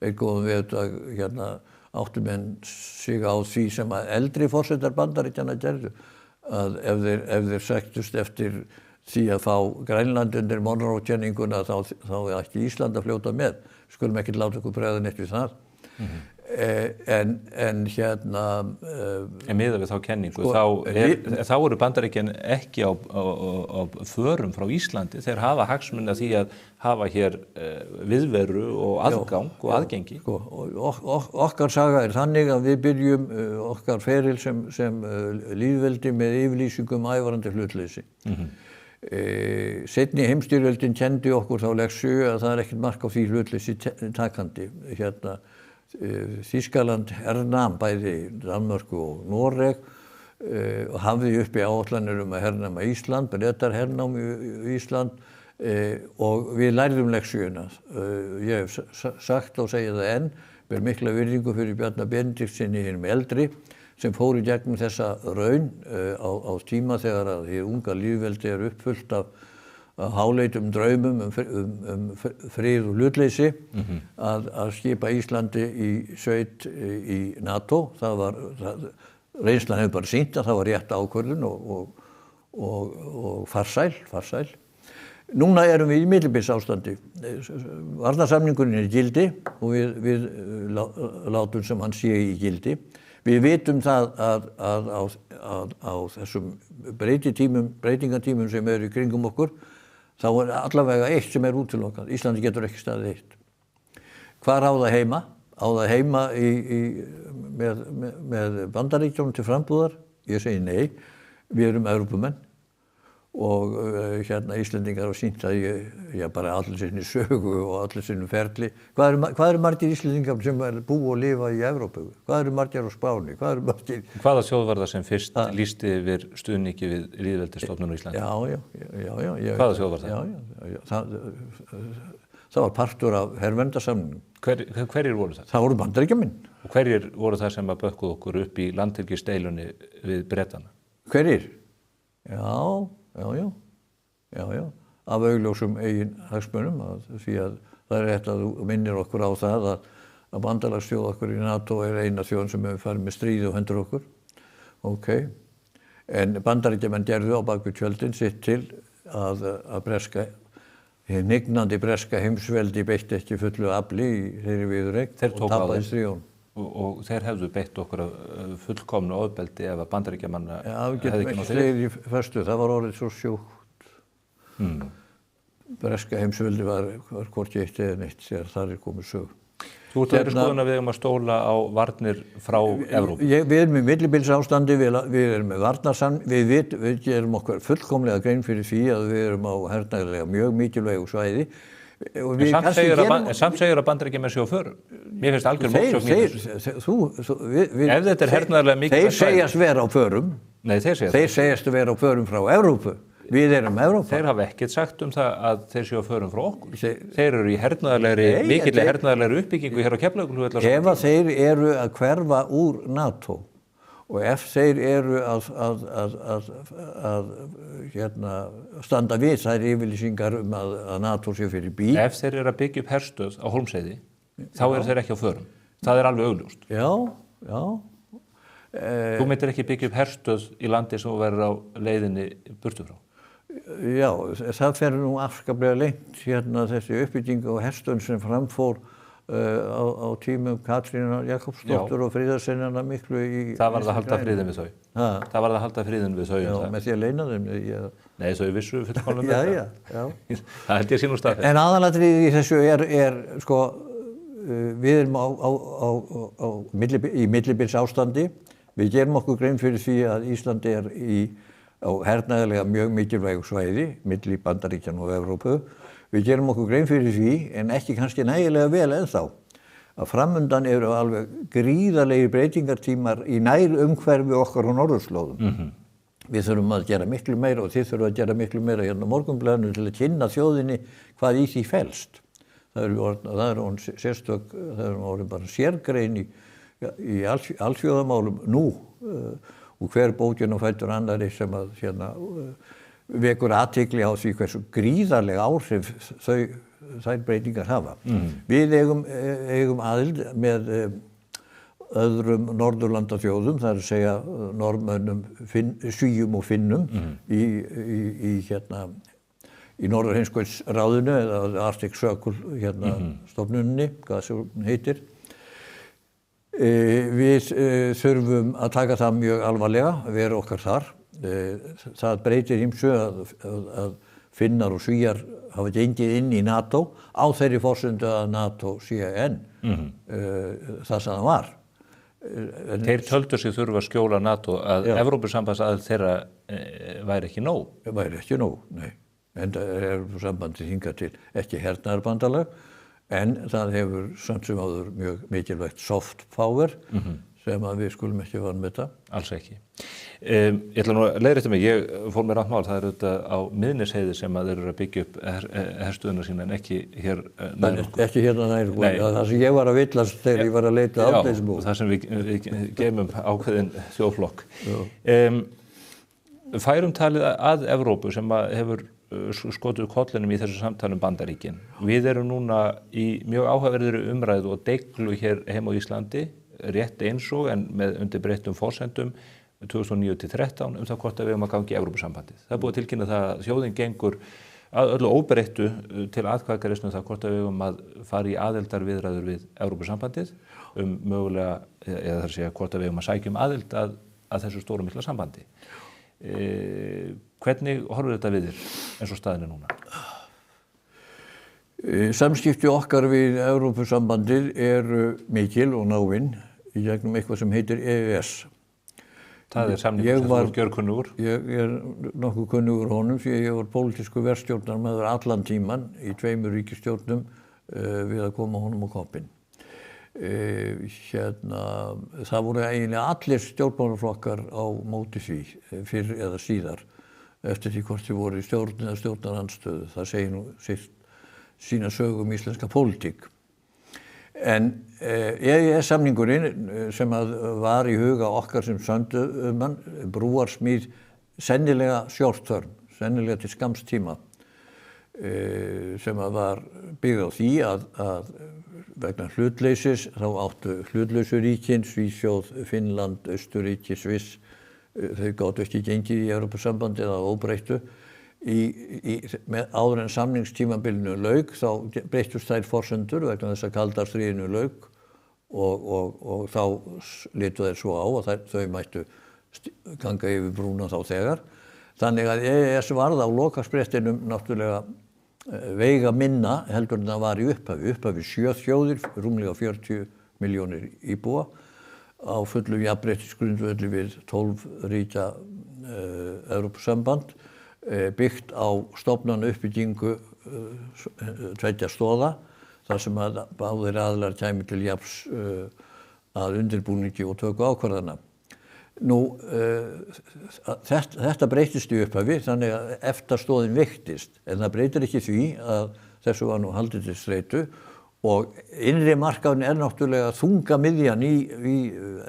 einn góðum veðdag hérna áttu menn sig á því sem að eldri forsetar Bandaríkjanna gerðu, að ef þeir sæktust eftir því að fá Grænland undir Monroe-kenninguna þá ætti Ísland að fljóta með. Skulum ekki láta okkur bregða neitt við það. En miðað við þá kenningu, þá eru Bandaríkin ekki á förum frá Íslandi. Þeir hafa hagsmuni af því að hafa hér viðveru og aðgang og aðgengi. Okkar saga þannig að við byrjum okkar feril sem lýðveldi með yfirlýsingum ævarandi hlutleysi. Seinni heimsstyrjöldin kenndi okkur þá leksu að það ekkert mark á því hlutleysi takandi. Þýskaland hernam bæði Danmörku og Noreg og hafði uppi áætlanir að hernama Ísland, Bretar hernám Ísland, og við lærðum leksíuna. Ég hef sagt og segja það enn, ber mikla virðingu fyrir Bjarna Benediktssyni hinum eldri, sem fór í gegnum þessa raun á tíma þegar að hið unga lýðveldi uppfullt af háleitum draumum frið og hlutleysi að skipa Íslandi í sveit í NATO. Reynslan hefur bara sýnt að það var rétt ákvörðun og farsæl. Núna erum við í millibilsástandi. Varnarsamningurinn gildi og við látum sem hann sé í gildi. Við vitum það að á þessum breytingatímum sem eru í kringum okkur, þá allavega eitt sem útilokað. Íslandi getur ekki staðið eitt. Hvar á það heima? Á það heima með Bandaríkjunum til frambúðar? Ég segi nei. Við erum Evrópumenn og Íslendingar hafa sýnt að bara allir sinni sögu og allir sinni ferli. Hvað eru margir Íslendingar sem búa og lifa í Evrópu? Hvað eru margir á Spáni? Hvaða þjóð var það sem fyrst lýsti yfir stuðningi við lýðveldisstofnun á Íslandi? Já. Hvaða þjóð var það? Það var partur af herverndarsamningnum. Hverjir voru það? Það voru Bandaríkjamenn. Og hverjir voru það sem bökkuðu okkur upp í landhelgisdeilunni við Bretana? Hverjir? Já. Af augljósum eigin hagsmunum, því að það er rétt að þú minnir okkur á það að bandalagsþjóð okkur í NATO eina þjóðin sem hefur farið með stríði og hendur okkur. En Bandaríkjamenn gerðu á bak við tjöldin sitt til að hnignandi breska heimsveldi beitti ekki fullu afli í þeirri viðureign og tapaði stríðunum. Og þeir hefðu beitt okkur fullkomnu ofbeldi ef að Bandaríkjamanna hefði ekki nátt þeir í föstu, það var orðið svo sjúkt. Breska heimsveldi var hvorki eitt eða neitt þegar þar komið sög. Þú ert þeirri skoðun að við eigum að stóla á varnir frá Evrópu? Við erum í millibilsástandi, við erum með varnarsamning, við gerum okkur fullkomlega grein fyrir því að við erum á hernaðarlega mjög mikilvægu svæði. Samt segir að Bandaríkjamenn séu á förum. Mér finnst algjör mótsögn í þessu. Ef þetta er hernaðarlega mikilvægt svæði. Þeir segjast vera á förum. Nei, þeir segjast vera á förum frá Evrópu. Við erum Evrópa. Þeir hafa ekkert sagt það að þeir séu á förum frá okkur. Þeir eru í mikilli hernaðarlegri uppbyggingu hér á Keflavíkurflugvelli. Ef þeir eru að hverfa úr NATO og ef þeir eru að standa við þær yfirlýsingar að NATO sé fyrir bí. Ef þeir eru að byggja upp herstöð á Hólmsheiði, þá eru þeir ekki á förum. Það er alveg augljóst. Já. Þú myndir ekki byggja upp herstöð í landi sem verður á leiðinni burtu frá. Já, það fer nú afskaplega lengt þessi uppbygging á herstöðum sem framfór á tímum Katrínar Jakobsdóttur og Fríðarssynjana miklu í... Það var að halda friðinn við þau. Það var að halda friðinn við þau. Já, með því að leyna þeim. Nei, þau vissu fullkomlega með það. Já. Það held ég sín úr staðfest. En aðalatriðið í þessu sko, við erum í millibilsástandi. Við gerum okkur grein fyrir því að Ísland er á hernaðarlega mjög mikilvægu svæði, milli Bandaríkjanna og Evrópu. Við gerum okkur grein fyrir því, en ekki kannski nægilega vel ennþá, að framundan eru alveg gríðarlegir breytingartímar í nær umhverfi okkar á norðurslóðum. Við þurfum að gera miklu meira og þið þurfum að gera miklu meira hérna á Morgunblaðinu til að kynna þjóðinni hvað í því felst. Það er orðin bara sérgrein í alþjóðamálum nú og hver bókin og fætur annari sem að vekur athygli á því hversu gríðarlega áhrif þær breytingar hafa. Við eigum aðild með öðrum Norðurlandaþjóðum, það er að segja Norðmönnum, Svíum og Finnum í Norðurheimskautsráðinu eða Arctic Circle stofnuninni, hvað það heitir. Við þurfum að taka það mjög alvarlega, vera okkar þar. Það breytir ýmsu að Finnar og Svíar hafa gengið inn í NATO á þeirri forsendu að NATO sé enn það sem það var. Þeir töldu sig þurfa að skjóla NATO að Evrópusambandsaðild þeirra væri ekki nóg. Væri ekki nóg, nei. En það er Evrópusambandið hingað til ekki hernaðarbandalag, en það hefur samt sem áður mjög mikilvægt soft power sem að við skulum ekki vanmeta. Alls ekki. Ég ætla nú að leiðrétta mig, ég fór mér rangt mál, það auðvitað á Miðnesheiði sem að þeir eru að byggja upp herstöðina sína en ekki hér nær okkur. Ekki hérna nær okkur, það sem ég var að villast þegar ég var að leita afbreyðisbú. Já, það sem við geymum ákveðin þjóðflokk. Færum talið að Evrópu sem að hefur skotuð kollinum í þessu samtalum Bandaríkin. Við erum núna í mjög áhugaverðri umræðu og deiglu hér heima á Íslandi, rétt eins og en með undir breyttum forsendum 2009-13 það hvort að við að ganga í Evrópusambandið. Það búið að tilkynna það að þjóðin gengur að öllu óbreyttu til atkvæðagreiðslu það hvort að við að fara í aðildarviðræður við Evrópusambandið mögulega, eða þar segja hvort að við að sækja aðild að þessu stóru mikla sambandi. Hvernig horfir þetta við þér eins og staðin er núna? Samskipti okkar við Evrópusambandið eru mikil og náinn í gegnum eitthvað sem heitir EES. Það er samningur sem þú ert gjörkunnugur. Ég er nokkuð kunnugur honum því ég var pólitískur verkstjórnarmaður allan tíman í 2 ríkisstjórnum við að koma honum á koppinn. Það voru eiginlega allir stjórnmálaflokkar á móti því fyrr eða síðar eftir því hvort þið voru í stjórn eða stjórnarandstöðu. Það segir nú sína sögu íslenska pólitík. En EES-samningurinn sem var í huga okkar sem sömdumann, brúarsmíð sennilega short term, sennilega til skamms tíma, sem var byggð á því að vegna hlutleysis þá áttu hlutlausu ríkin, Svíþjóð, Finnland, Austurríki, Sviss, þau gátu ekki gengið í Evrópusambandið eða óbreyttu. Áður en samningstímabilinu lauk þá breyttust þær forsendur vegna þess að kalda stríðinu lauk og þá litu þeir svo á að þau mættu ganga yfir brúna þá þegar. Þannig að EES varð á lokasprettinum náttúrulega veiga minna heldur en það var í upphafi. Upphafi 7 þjóðir, rúmlega 40 milljónir íbúa á fullu jafnréttisgrundvelli við 12 ríkja Evrópusamband. Byggt á stofnana uppbyggingu 2 stoða þar sem að báðir aðilar kæmi til jafns að undirbúningi og töku ákvarðana. Nú, þetta breytist í upphafi þannig að EFTA-stoðin veiktist en það breytir ekki því að þessu var nú haldið til streitu og innri markaðurinn náttúrulega þunga miðjan í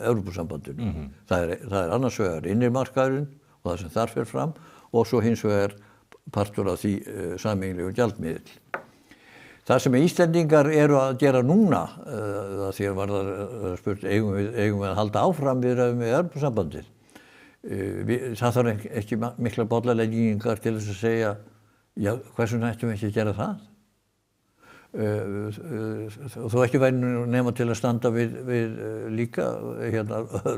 Evrópusambandinu. Það er annars vegar innri markaðurinn og það sem þar fer fram og svo hins vegar partur af því sameiginlegu gjaldmiðil. Það sem Íslendingar eru að gera núna, því að var það spurt, eigum við að halda áfram viðræðum við Evrópusambandið. Það þarf ekki mikla bollaleggingar til þess að segja, já, hversu ættum við ekki að gera það? Þó ekki væri nema til að standa við líka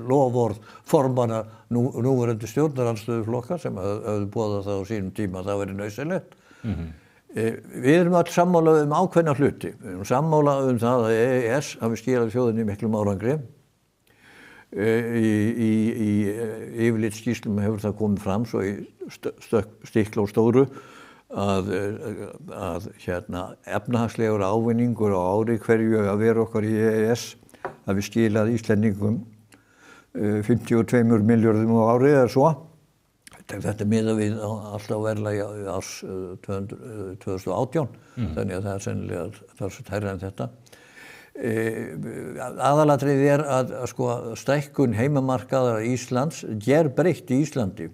loforð formanna núverandi stjórnarandstöðuflokka sem höfðu boðað það á sínum tíma að það væri nauðsynlegt. Við erum öll sammála ákveðna hluti. Við erum sammála það að EES hafi skilað þjóðinni miklum árangri. Í yfirlitsskýrslum hefur það komið fram svo í stikla og stóru að efnahagslegur ávinningur á ári hverju að vera okkar í EES hafi skilað Íslendingum 52 milljörðum á ári eða svo. Þetta er miðað við alltaf verðlagi árs 2018, þannig að það er sennilega talsvert hærra en þetta. Aðalatriðið er að stækkun heimamarkaðar Íslands gerbreytti Íslandi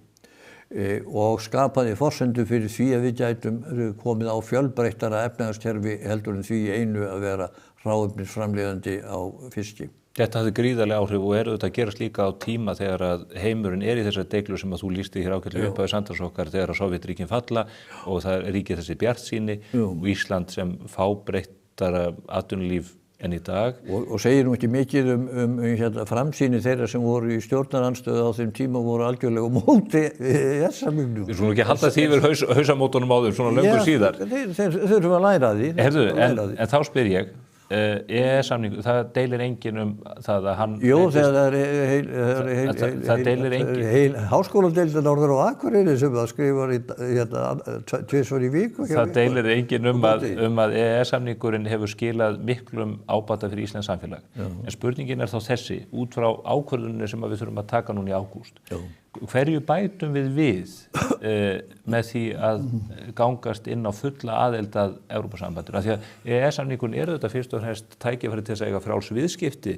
og skapaði forsendur fyrir því að við gætum komið á fjölbreyttara efnahagskerfi heldur en því einu að vera hráefnisframleiðandi á fiski. Þetta hafði gríðarlega áhrif og auðvitað að gerast líka á tíma þegar að heimurinn í þessari deiglu sem að þú lýsti hér ágætlega upp á samtals okkar þegar að Sovétríkin falla og það ríkir þessi bjartsýni og Ísland sem fábreyttara atvinnulíf en í dag. Og segir nú ekki mikið framsýni þeirra sem voru í stjórnarandstöðu á þeim tíma voru algjörlega móti EES-samningnum. Við skulum ekki halda því yfir hausamótunum á þeim svona löngu síðar. Þeir þurfum að læra því. En þá spyr ég, EES-samningur, það deilir enginn það að hann... Jú, það deilir enginn... Háskóladeildin Norður á Akureyri sem það skrifar tvisvar í viku. Það deilir enginn að EES-samningurinn hefur skilað miklum ábata fyrir Íslands samfélag. En spurningin þá þessi, út frá ákvörðunni sem við þurfum að taka núna í ágúst. Hverju bætum við með því að gangast inn á fulla aðild að Evrópusambandinu? Því að EES-samningurinn þetta fyrst og fremst tækifæri til þess að eiga frjáls viðskipti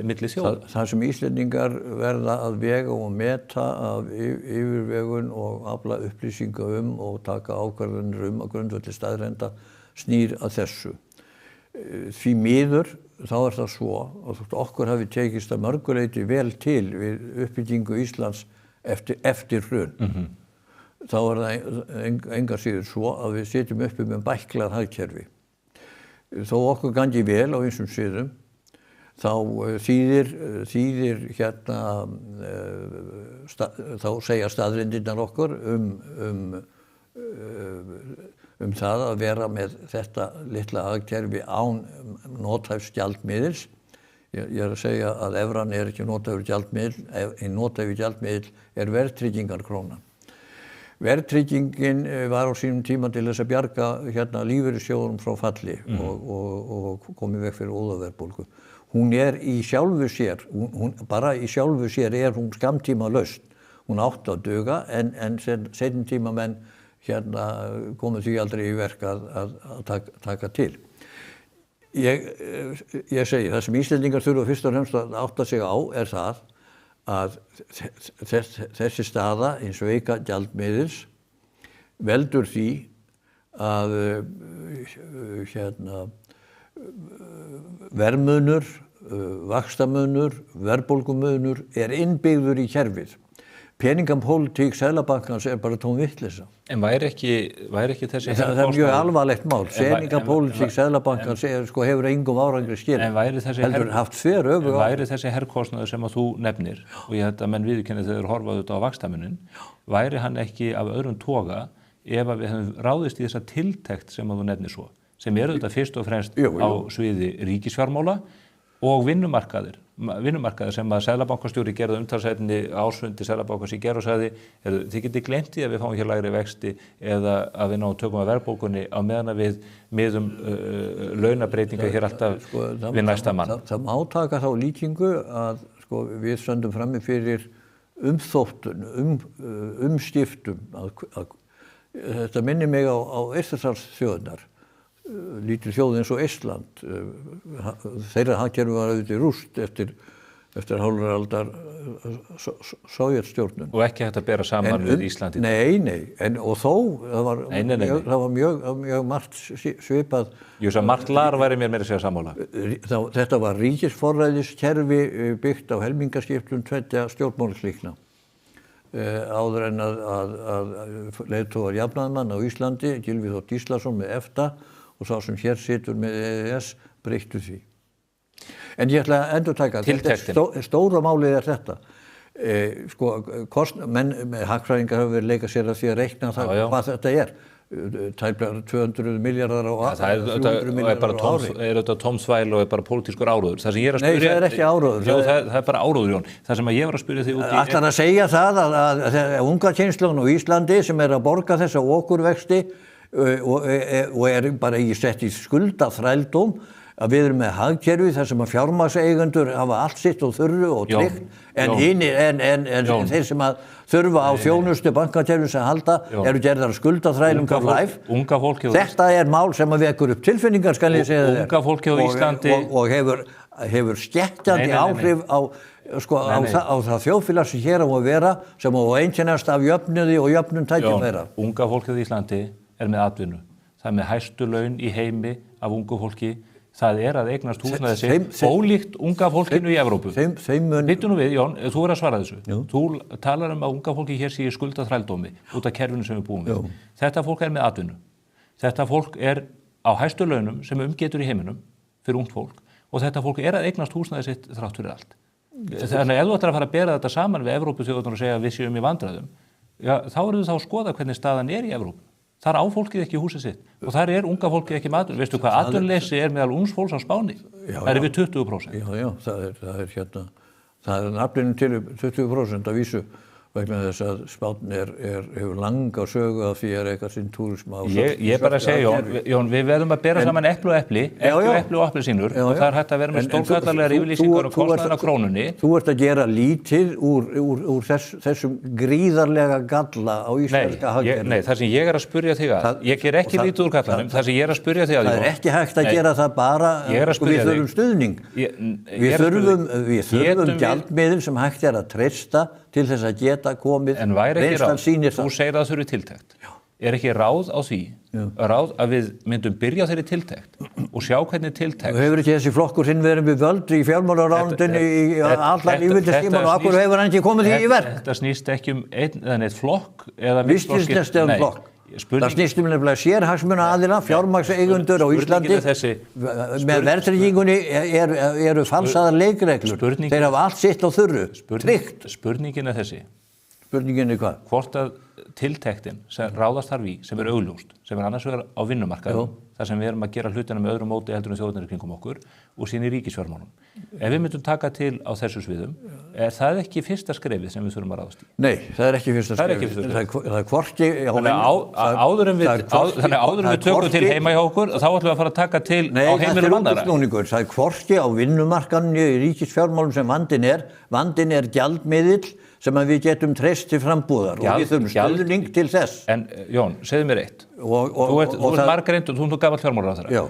milli þjóða. Það sem Íslendingar verða að vega og meta af yfirvegun og afla upplýsinga og taka ákvarðanir á grundvelli staðreynda snýr að þessu. Því miður þá það svo að okkur hafi tekist að mörgu leyti vel til við uppbyggingu Íslands eftir hrun. Þá það engar síður svo að við sitjum uppi með bæklað hagkerfi. Þó okkur gangi vel á einsum sviðum, þá þýðir þá segja staðreyndirnar okkur það að vera með þetta litla hagkerfi án nothæfs gjaldmiðils. Ég að segja að evran ekki nothæfur gjaldmiðil, en nothæfur gjaldmiðil verðtryggingarkrónan. Verðtryggingin var á sínum tíma til þess að bjarga lífeyrissjóðunum frá falli og komið veg fyrir óðaverðbólgu. Hún í sjálfu sér, bara í sjálfu sér hún skammtímalausn. Hún átti að duga en seinni tíma menn komið því aldrei í verk að taka til. Ég segi, það sem Íslendingar þurfa fyrst og fremst að átta sig á það að þessi staða eins veika gjaldmiðils veldur því að verðmunur, vaxtamunur, verðbólgumunur innbyggður í kerfið. Peningampólitík Seðlabankans bara tóm vitleysa. En væri ekki þessi... Það mjög alvarlegt mál. Peningampólitík Seðlabankans hefur engum árangri skilið. En væri þessi herkostnaður sem að þú nefnir, og ég held að menn viðurkenni þegar þeir horfa á vaxtamunin, væri hann ekki af öðrum toga ef að við hefum ráðist í þessa tiltekt sem að þú nefnir svo, sem þetta fyrst og fremst á sviði ríkisfjármála og vinnumarkaðir sem að Seðlabankastjóri gerði umtalsefni ársfundi Seðlabankans í gær og sagði, þið getið gleymt því að við fáum hér lægri vexti eða að við náum tökum að verðbólgunni á meðan að við miðum launabreitinga hér alltaf við næsta mann. Það má taka þá líkingu að við stöndum frammi fyrir umþóttun, umskiptum. Þetta minnir mig á Eystrasaltsþjóðirnar. Lítil þjóð eins og Eistland, þeirra hagkerfi var auðvitað í rúst eftir hálfrar aldar Sovétstjórnun. Og ekki hægt að bera saman við Íslandi? Nei, og þó, það var mjög margt svipað. Ég veist að margt lar væri mér meira að segja sammála. Þetta var ríkisforræðiskerfi byggt á helmingaskiptum tveggja stjórnmálaslíkna. Áður en að leiðtogar jafnaðarmann á Íslandi, Gylfi Þór Gíslason með EFTA, og sá sem hér situr með EES breyttu því. En ég ætla að endurtæka, stóra málið þetta. Menn með hagfræðingar hafa verið leikað sér að því að reikna hvað þetta tæplega 200 milljarðar á 300 milljarðar á ári. Þetta tómsvæl og bara pólitískur áróður? Nei, það ekki áróður. Það bara áróður, Jón. Það sem ég var að spyrja þig út í... Ætlar að segja það að unga kynslóðin á Íslandi sem að borga þessa okurvexti og bara sett í skuldaþrældóm, að við erum með hagkerfi þar sem að fjármagnseigendur hafa allt sitt og þurru og tryggt, en þeir sem að þurfa á þjónustu bankakerfi sem halda eru gerðar skuldaþrælum Þetta mál sem að vekur upp tilfinningar, skal ég segja þér. Unga fólkið á Íslandi og hefur skekkjandi áhrif á það þjóðfélag sem hér á að vera, sem á einkennast af jöfnuði og jöfnun tækifæra. Unga fólkið á Íslandi með atvinnu. Það með hæstu laun í heimi af ungu fólki. Það að eignast húsnæði sitt, ólíkt unga fólkinu í Evrópu. Vittu nú við, Jón, þú að svara þessu. Þú talar að unga fólki hér sé skuldaþrældómi út af kerfinu sem við búum við. Þetta fólk með atvinnu. Þetta fólk á hæstu launum sem umgetur í heiminum fyrir ungt fólk og þetta fólk að eignast húsnæði sitt þrátt fyrir allt. Þannig ef þú ætlar að fara að bera þetta saman við Evrópuþjóðirnar og segja að við séum í vandræðum, þá þau þá að skoða hvernig staðan í Evrópu. Þar á fólkið ekki húsið sitt og þar unga fólkið ekki með atvinnu. Veistu hvað atvinnuleysi meðal ungs fólks á Spáni? Það yfir 20%. Já, það nafninu til 20% af vísu vegna þess að Spánn hefur langa sögu af því eitthvað sinn túrisma. Ég bara að segja, Jón, við verðum að bera saman epli og epli og appelsínur og það hægt að vera með stórkallarlegar yfirlýsingar og kostnaðinn á krónunni. Þú ert að gera lítið úr þessum gríðarlega galla á íslenska hagkerfi. Nei, það sem ég að spyrja þig að, ég ger ekki lítið úr gallanum, það sem ég að spyrja þig að, það ekki hægt að gera það bara, við þurfum stuðning. Við þurfum gjaldmiðil sem hægt að treysta til þess að geta komið. En væri ekki ráð, þú segir að það þurfi tiltekt. Ekki ráð á því, ráð að við myndum byrja þeirri tiltekt og sjá hvernig tiltekt. Þú hefur ekki þessi flokkur hinn verið við völd í fjármálaráðuneytinu í allar lífeyristímann og akkur hefur hann ekki komið því í verk? Þetta snýst ekki einn eða neitt flokk eða Víst snýst flokk. Það snýst nefnilega sérhagsmunaaðila, fjármagnseigendur á Íslandi. Með verðtryggingunni eru falsaðar leikreglur. Þeir hafa allt sitt á þurru, tryggt. Spurningin þessi. Spurningin hvað? Hvort að tiltektin sem ráðast þarf í, sem augljóst, sem annars vegar á vinnumarkaðum, þar sem við erum að gera hlutina með öðrum móti heldur en þjóðirnar í kringum okkur og síðan í ríkisfjármálum. Ef við myndum taka til á þessu sviðum, það ekki fyrsta skrefið sem við þurfum að ráðast í? Nei, það ekki fyrsta skrefið. Það hvorki... Þannig áður við tökum til heima hjá okkur, þá ætlum við að fara að taka til á heimilum annarra. Það hvorki á vinnumarkaðinu í ríkisfjármálum sem vandinn gjaldmiðill sem við getum treyst til frambúðar og við þurfum stuðning til þess. En Jón, segðu mér eitt. Þú ert margreind og þú ert gamall fjármálaráðherra.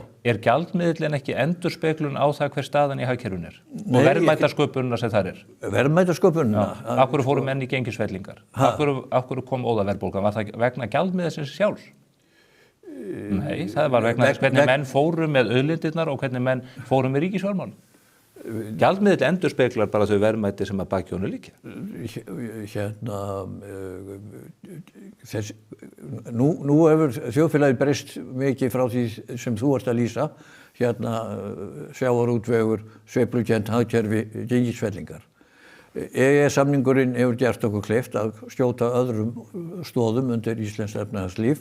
Gjaldmiðillinn ekki endurspeglun á það hver staðan í hagkerfinu og verðmætasköpunina sem þar Verðmætasköpunina? Af hverju fóru menn í gengisfellingar? Af hverju kom óðaverðbólgan? Var það vegna gjaldmiðilsins sjálfs? Nei, það var vegna þess hvernig menn fóru með auðlindirnar og hvernig menn fóru með ríkisfjármálin. Gjaldmiðill endurspeglar bara þau verðmæti sem að baki honum liggja. Nú hefur þjóðfélagið breyst mikið frá því sem þú ert að lýsa. Sjávarútvegur, sveiflukennt hagkerfi, gengisfellingar. EES-samningurinn hefur gert okkur kleift að skjóta öðrum stóðum undir íslenskt efnahagslíf.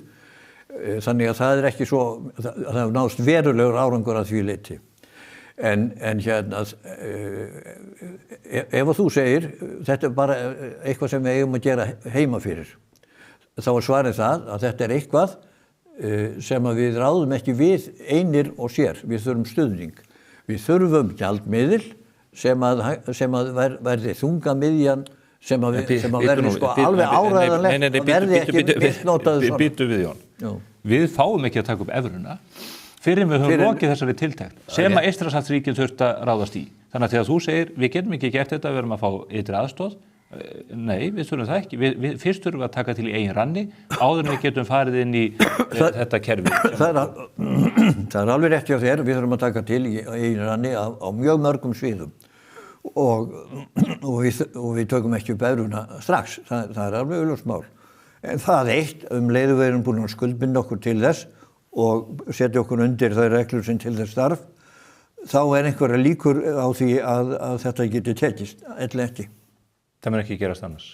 Þannig að það ekki svo, það hefur náðst verulegur árangur að því leyti. En ef þú segir, þetta bara eitthvað sem við eigum að gera heima fyrir, þá svarið það að þetta eitthvað sem að við ráðum ekki við einir og sér. Við þurfum stuðning. Við þurfum gjaldmiðil sem að verði þungamiðjan sem að verði alveg áræðanlegt og verði ekki misnotaður svona. Býtu við, Jón. Við fáum ekki að taka upp evruna fyrir við höfum lokið þessari tiltekt sem að Eystrasaltsríkin þurft að ráðast í. Þannig að þegar þú segir, við getum ekki gert þetta, við erum að fá ytri aðstoð. Nei, við þurfum það ekki. Við fyrst þurfum að taka til í eigin ranni, áður en við getum farið inn í þetta kerfi. Það alveg rétt hjá þér, við þurfum að taka til í eigin ranni á mjög mörgum sviðum. Og við tökum ekki upp evruna strax, það alveg augljóst mál. En það eitt, leið við erum búin að skuldbinda okkur til þess og setja okkur undir þau reglur sem til þess þarf, þá einhverja líkur á því að þetta geti tekist, eða ekki. Það mun ekki gerast annars.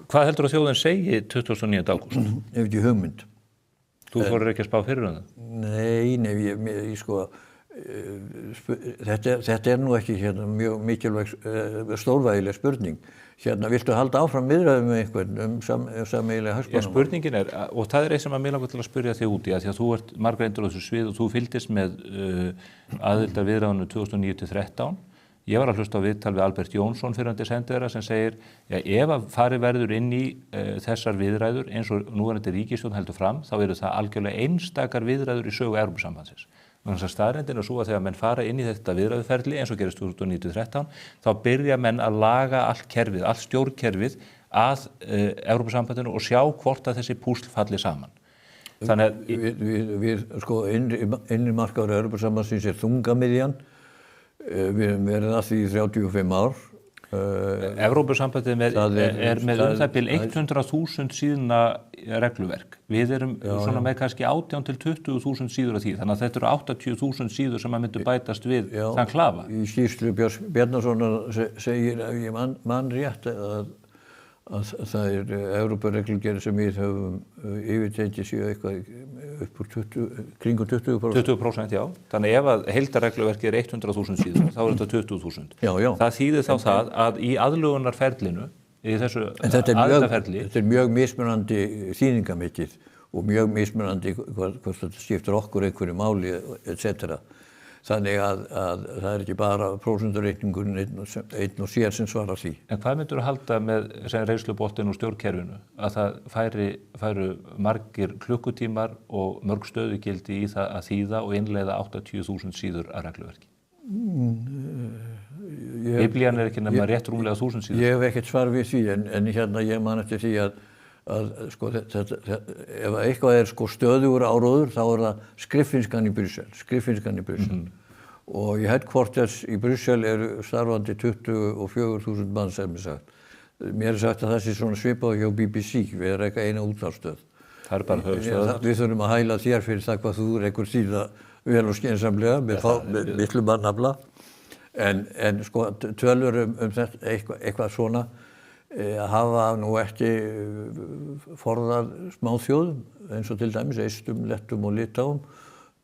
Hvað heldur að þjóðin segi 29. ágúst? Ef ekki hugmynd. Þú þorir ekki að spá fyrir það? Nei, sko, þetta nú ekki mjög mikilvæg stórvægileg spurning. Viltu halda áfram viðræðum með einhvern sameiginlega hagsmuna? Spurningin og það eitt sem að mig langar til að spyrja þig út í, því að þú ert margreindur á þessu svið og þú fylgdist með aðildarviðræðunum 2009-13. Ég var að hlusta á viðtal við Albert Jónsson fyrrverandi sendiherra sem segir, ef að farið verður inn í þessar viðræður eins og núverandi ríkisstjórn heldur fram, þá eru það algjörlega einstakar viðræður í sögu Evrópusambandsins. Þannig að staðreyndin er svo að þegar menn fara inn í þetta viðræðuferli eins og gerist 2009-13, þá byrja menn að laga allt kerfið, allt stjórnkerfið að Evrópusambandinu og sjá hvort að þessi púsl falli saman. Þannig að við sko innri markaður Evrópusambandsins þungamiðjan. Við höfum verið að því í 35 ár. Evrópusambandið er með það bil 100.000 síðna regluverk. Við erum svona með kannski 18 til 20.000 síður af því. Þannig að þetta eru 80.000 síður sem að myndu bætast við þann klafa. Í skýrslu Bjarnasonar segir, ef ég man rétt, að það Evrópureglugerðir sem við höfum yfirtekið séu eitthvað upp úr kringum 20%. 20%, já. Þannig ef að heildarregluverkið 100.000 síður, þá þetta 20.000. Já, já. Það þýðir þá það að í aðlögunarferlinu, í þessu aðlögunarferli. Þetta mismunandi mismunandi þýðingamikið og mjög mismunandi hvort þetta skiptir okkur einhverju máli, etc. Þannig að það ekki bara prósentureikningurinn einn og sér sem svarar því. En hvað myndur þú halda með reynsluboltinn og stjórnkerfinu? Að það færu margir klukkutímar og mörg stöðugildi í það að þýða og innleiða 80.000 síður að regluverki? Biblían ekki nema rétt rúmlega 1000 síður. Ég hef ekkert svar við því, en hérna ég man eftir því að sko, ef eitthvað stöðugur áróður, þá það skriffinskan í Brussel. Og í headquarters í Brussel starfandi 24.000 mann sem sagt. Mér sagt að það sé svona svipað hjá BBC, við ekki eina útvarpsstöð. Það bara höfuðstöðvar. Við þurfum að hæla þér fyrir það hvað þú rekur síða vel og skynsamlega með miklu mannafla. En sko, tölur þetta eitthvað svona hafa nú ekki forðað smáþjóðum eins og til dæmis Eistum, Lettum og Litáum.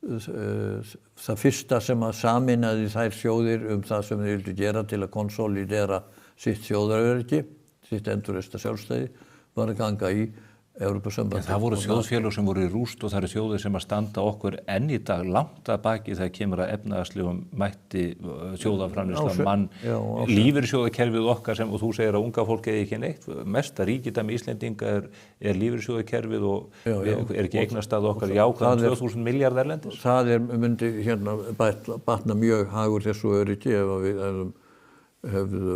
Það fyrsta sem að sameinaði þær þjóðir það sem þeir vildu gera til að konsolidera sitt þjóðaröryggi, sitt endurreista sjálfstæði, var að ganga í Evrópusambandið. Það voru þjóðfélög sem voru í rúst og það eru þjóðir sem að standa okkur enn í dag langt að baki þegar kemur að efnahagslegum mætti þjóðaframleiðsla lífeyrissjóðakerfið okkar sem, og þú segir að unga fólk eigi ekki neitt, mesta ríkidæmi Íslendinga lífeyrissjóðakerfið og ekki eignastað okkar jákvæðan 2000 milljarð erlendis. Það myndi hérna batna mjög hagur þessu öryggi ef við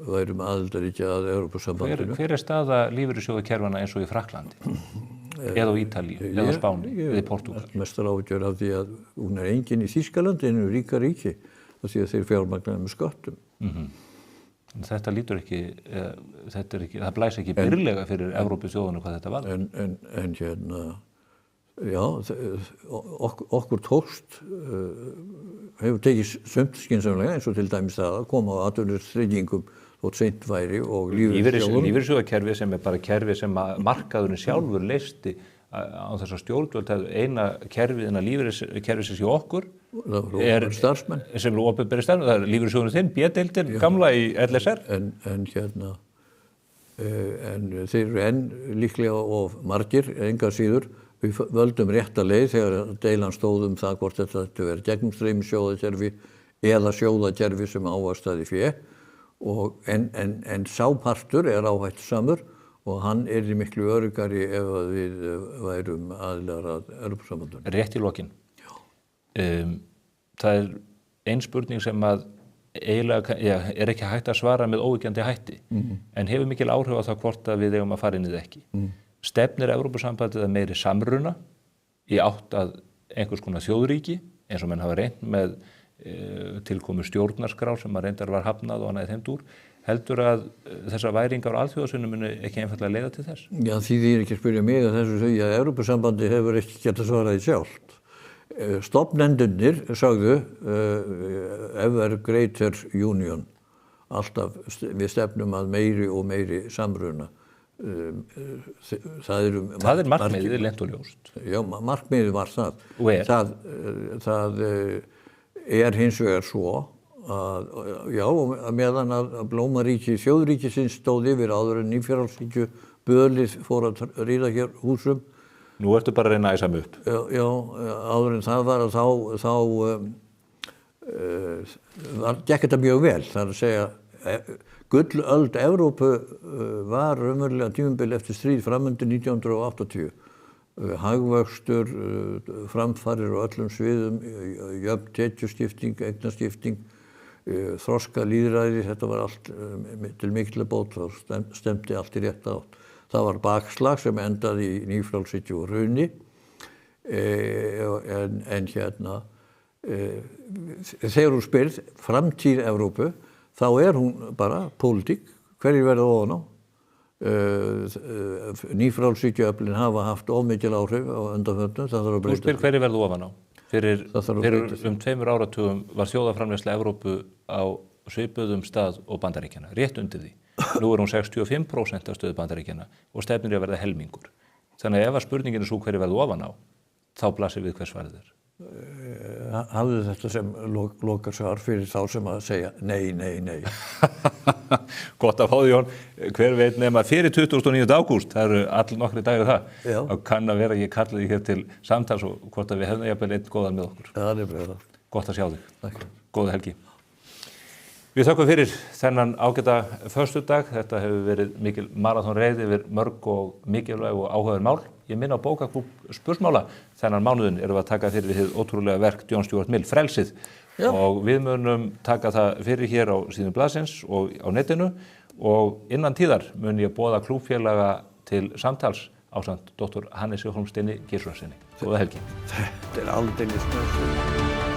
værum aðildarríki að Evrópusambandinu. Hver staða lífeyrissjóðakerfanna eins og í Frakklandi? Eða á Ítalíu, eða á Spáni, eða í Portúgal? Mestar áhyggjur af því að hún engin í Þýskalandi en ríka ríki af því að þeir fjármagna með sköttum. Þetta lítur ekki, það blæs ekki byrlega fyrir Evrópuþjóðunum hvað þetta var. En hérna, já, okkur tókst hefur tekið sumt skynsamlega eins og til dæmis það að koma á atvinnutryggingum þótt seint væri og lífeyrissjóðakerfi sem bara kerfi sem markaðurinn sjálfur leysti á þess að stjórnvöld eina kerfið en að lífeyriskerfi sem sé okkur starfsmenn sem eru opinberir starfsmenn, það er lífeyrissjóðurinn þinn, B-deildin, gamla í LSR. En þeir eru enn líklega of margir, enga síður. Við völdum rétta leið þegar deilan stóð það hvort þetta verið gegnumstreymisjóðakerfi eða sjóðakerfi sem ávaxtaði fé en sá partur áhættusamur og hann miklu öruggari ef við værum aðilar að Evrópusambandinu. Rétt í lokin. Það ein spurning sem að eiginlega ekki hægt að svara með óyggjandi hætti en hefur mikil áhrif á það hvort að við eigum að fara inn í það ekki. Stefnir Evrópusambandið að meiri samruna í átt að einhvers konar þjóðríki eins og menn hafa reynt með tilkomu stjórnarskrá sem að reyndar var hafnað og annað í þeim dúr. Heldur að þessar væringar á alþjóðasunum muni ekki einfaldlega leiða til þess? Já, því þið ekki að spyrja mig að þessu því að Evrópusambandið hefur ekki getað svaraði sjálft. Stofnendurnir sagðu ever greater union, alltaf við stefnum að meiri og meiri samruna. Það markmiðið lent og ljóst. Já, markmiðið var það. Og það hins vegar svo að, já, meðan að blómaríki þjóðríkisins stóð yfir áður en nýfjárhaldsríkju bölið fór að ríða hér húsum. Nú ertu bara að reyna að æsa mig upp. Já, áður en það var að þá gekk þetta mjög vel. Það að segja gullöld Evrópu var raunverulega tímabil eftir stríð framundir 1980. Hagvöxtur, framfarir á öllum sviðum, jöfn tekjuskipting, eignaskipting, þroska lýðræði, þetta var allt til mikla bót, það stemdi allt í rétta átt. Það var bakslag sem endaði í nýfrjálshyggju og hruni, en hérna, þegar þú spyrð framtíð Evrópu, þá hún bara pólitík, hverjir verða ofan á. Nýfrjálshyggjuöflin hafa haft of mikil áhrif á undanförnum, það þarf að breyta. Þú spyr hverjir verða ofan á? Fyrir 2 áratugum var þjóðarframleiðsla Evrópu á svipuðum stað og Bandaríkjanna, rétt undir því. Nú hún 65% af stöðu Bandaríkjanna og stefnir að verða helmingur. Þannig að ef að spurningin svo hverju verða ofan á, þá blasir við hvers svarið Hafðu þetta sem lokarsvar fyrir þá sem að segja nei. Gott að fá því, Jón. Hver veit nema fyrir 29. ágúst, það eru all nokkri dagar það, og kann að vera að ég kalli því hér til samtals og hvort að við hefðum jafnvel einn góðan með okkur. Það er bara. Gott að sjá þig. Takk. Góða helgi. Við þökkum fyrir þennan ágæta föstudag. Þetta hefur verið mikil maraþonreið yfir mörg og mikilvæg og áhugaverð mál. Ég minna á bókaklúbb Spursmála. Þennan mánuðin erum við að taka fyrir hið ótrúlega verk John Stuart Mill, Frelsið. Já. Og við munum taka það fyrir hér á síðum blaðsins og á netinu og innan tíðar mun ég boða klúbbfélaga til samtals ásamt Dr. Hannesi Hólmsteini Geirssonasyni. Góða helgi. Þetta aldeilis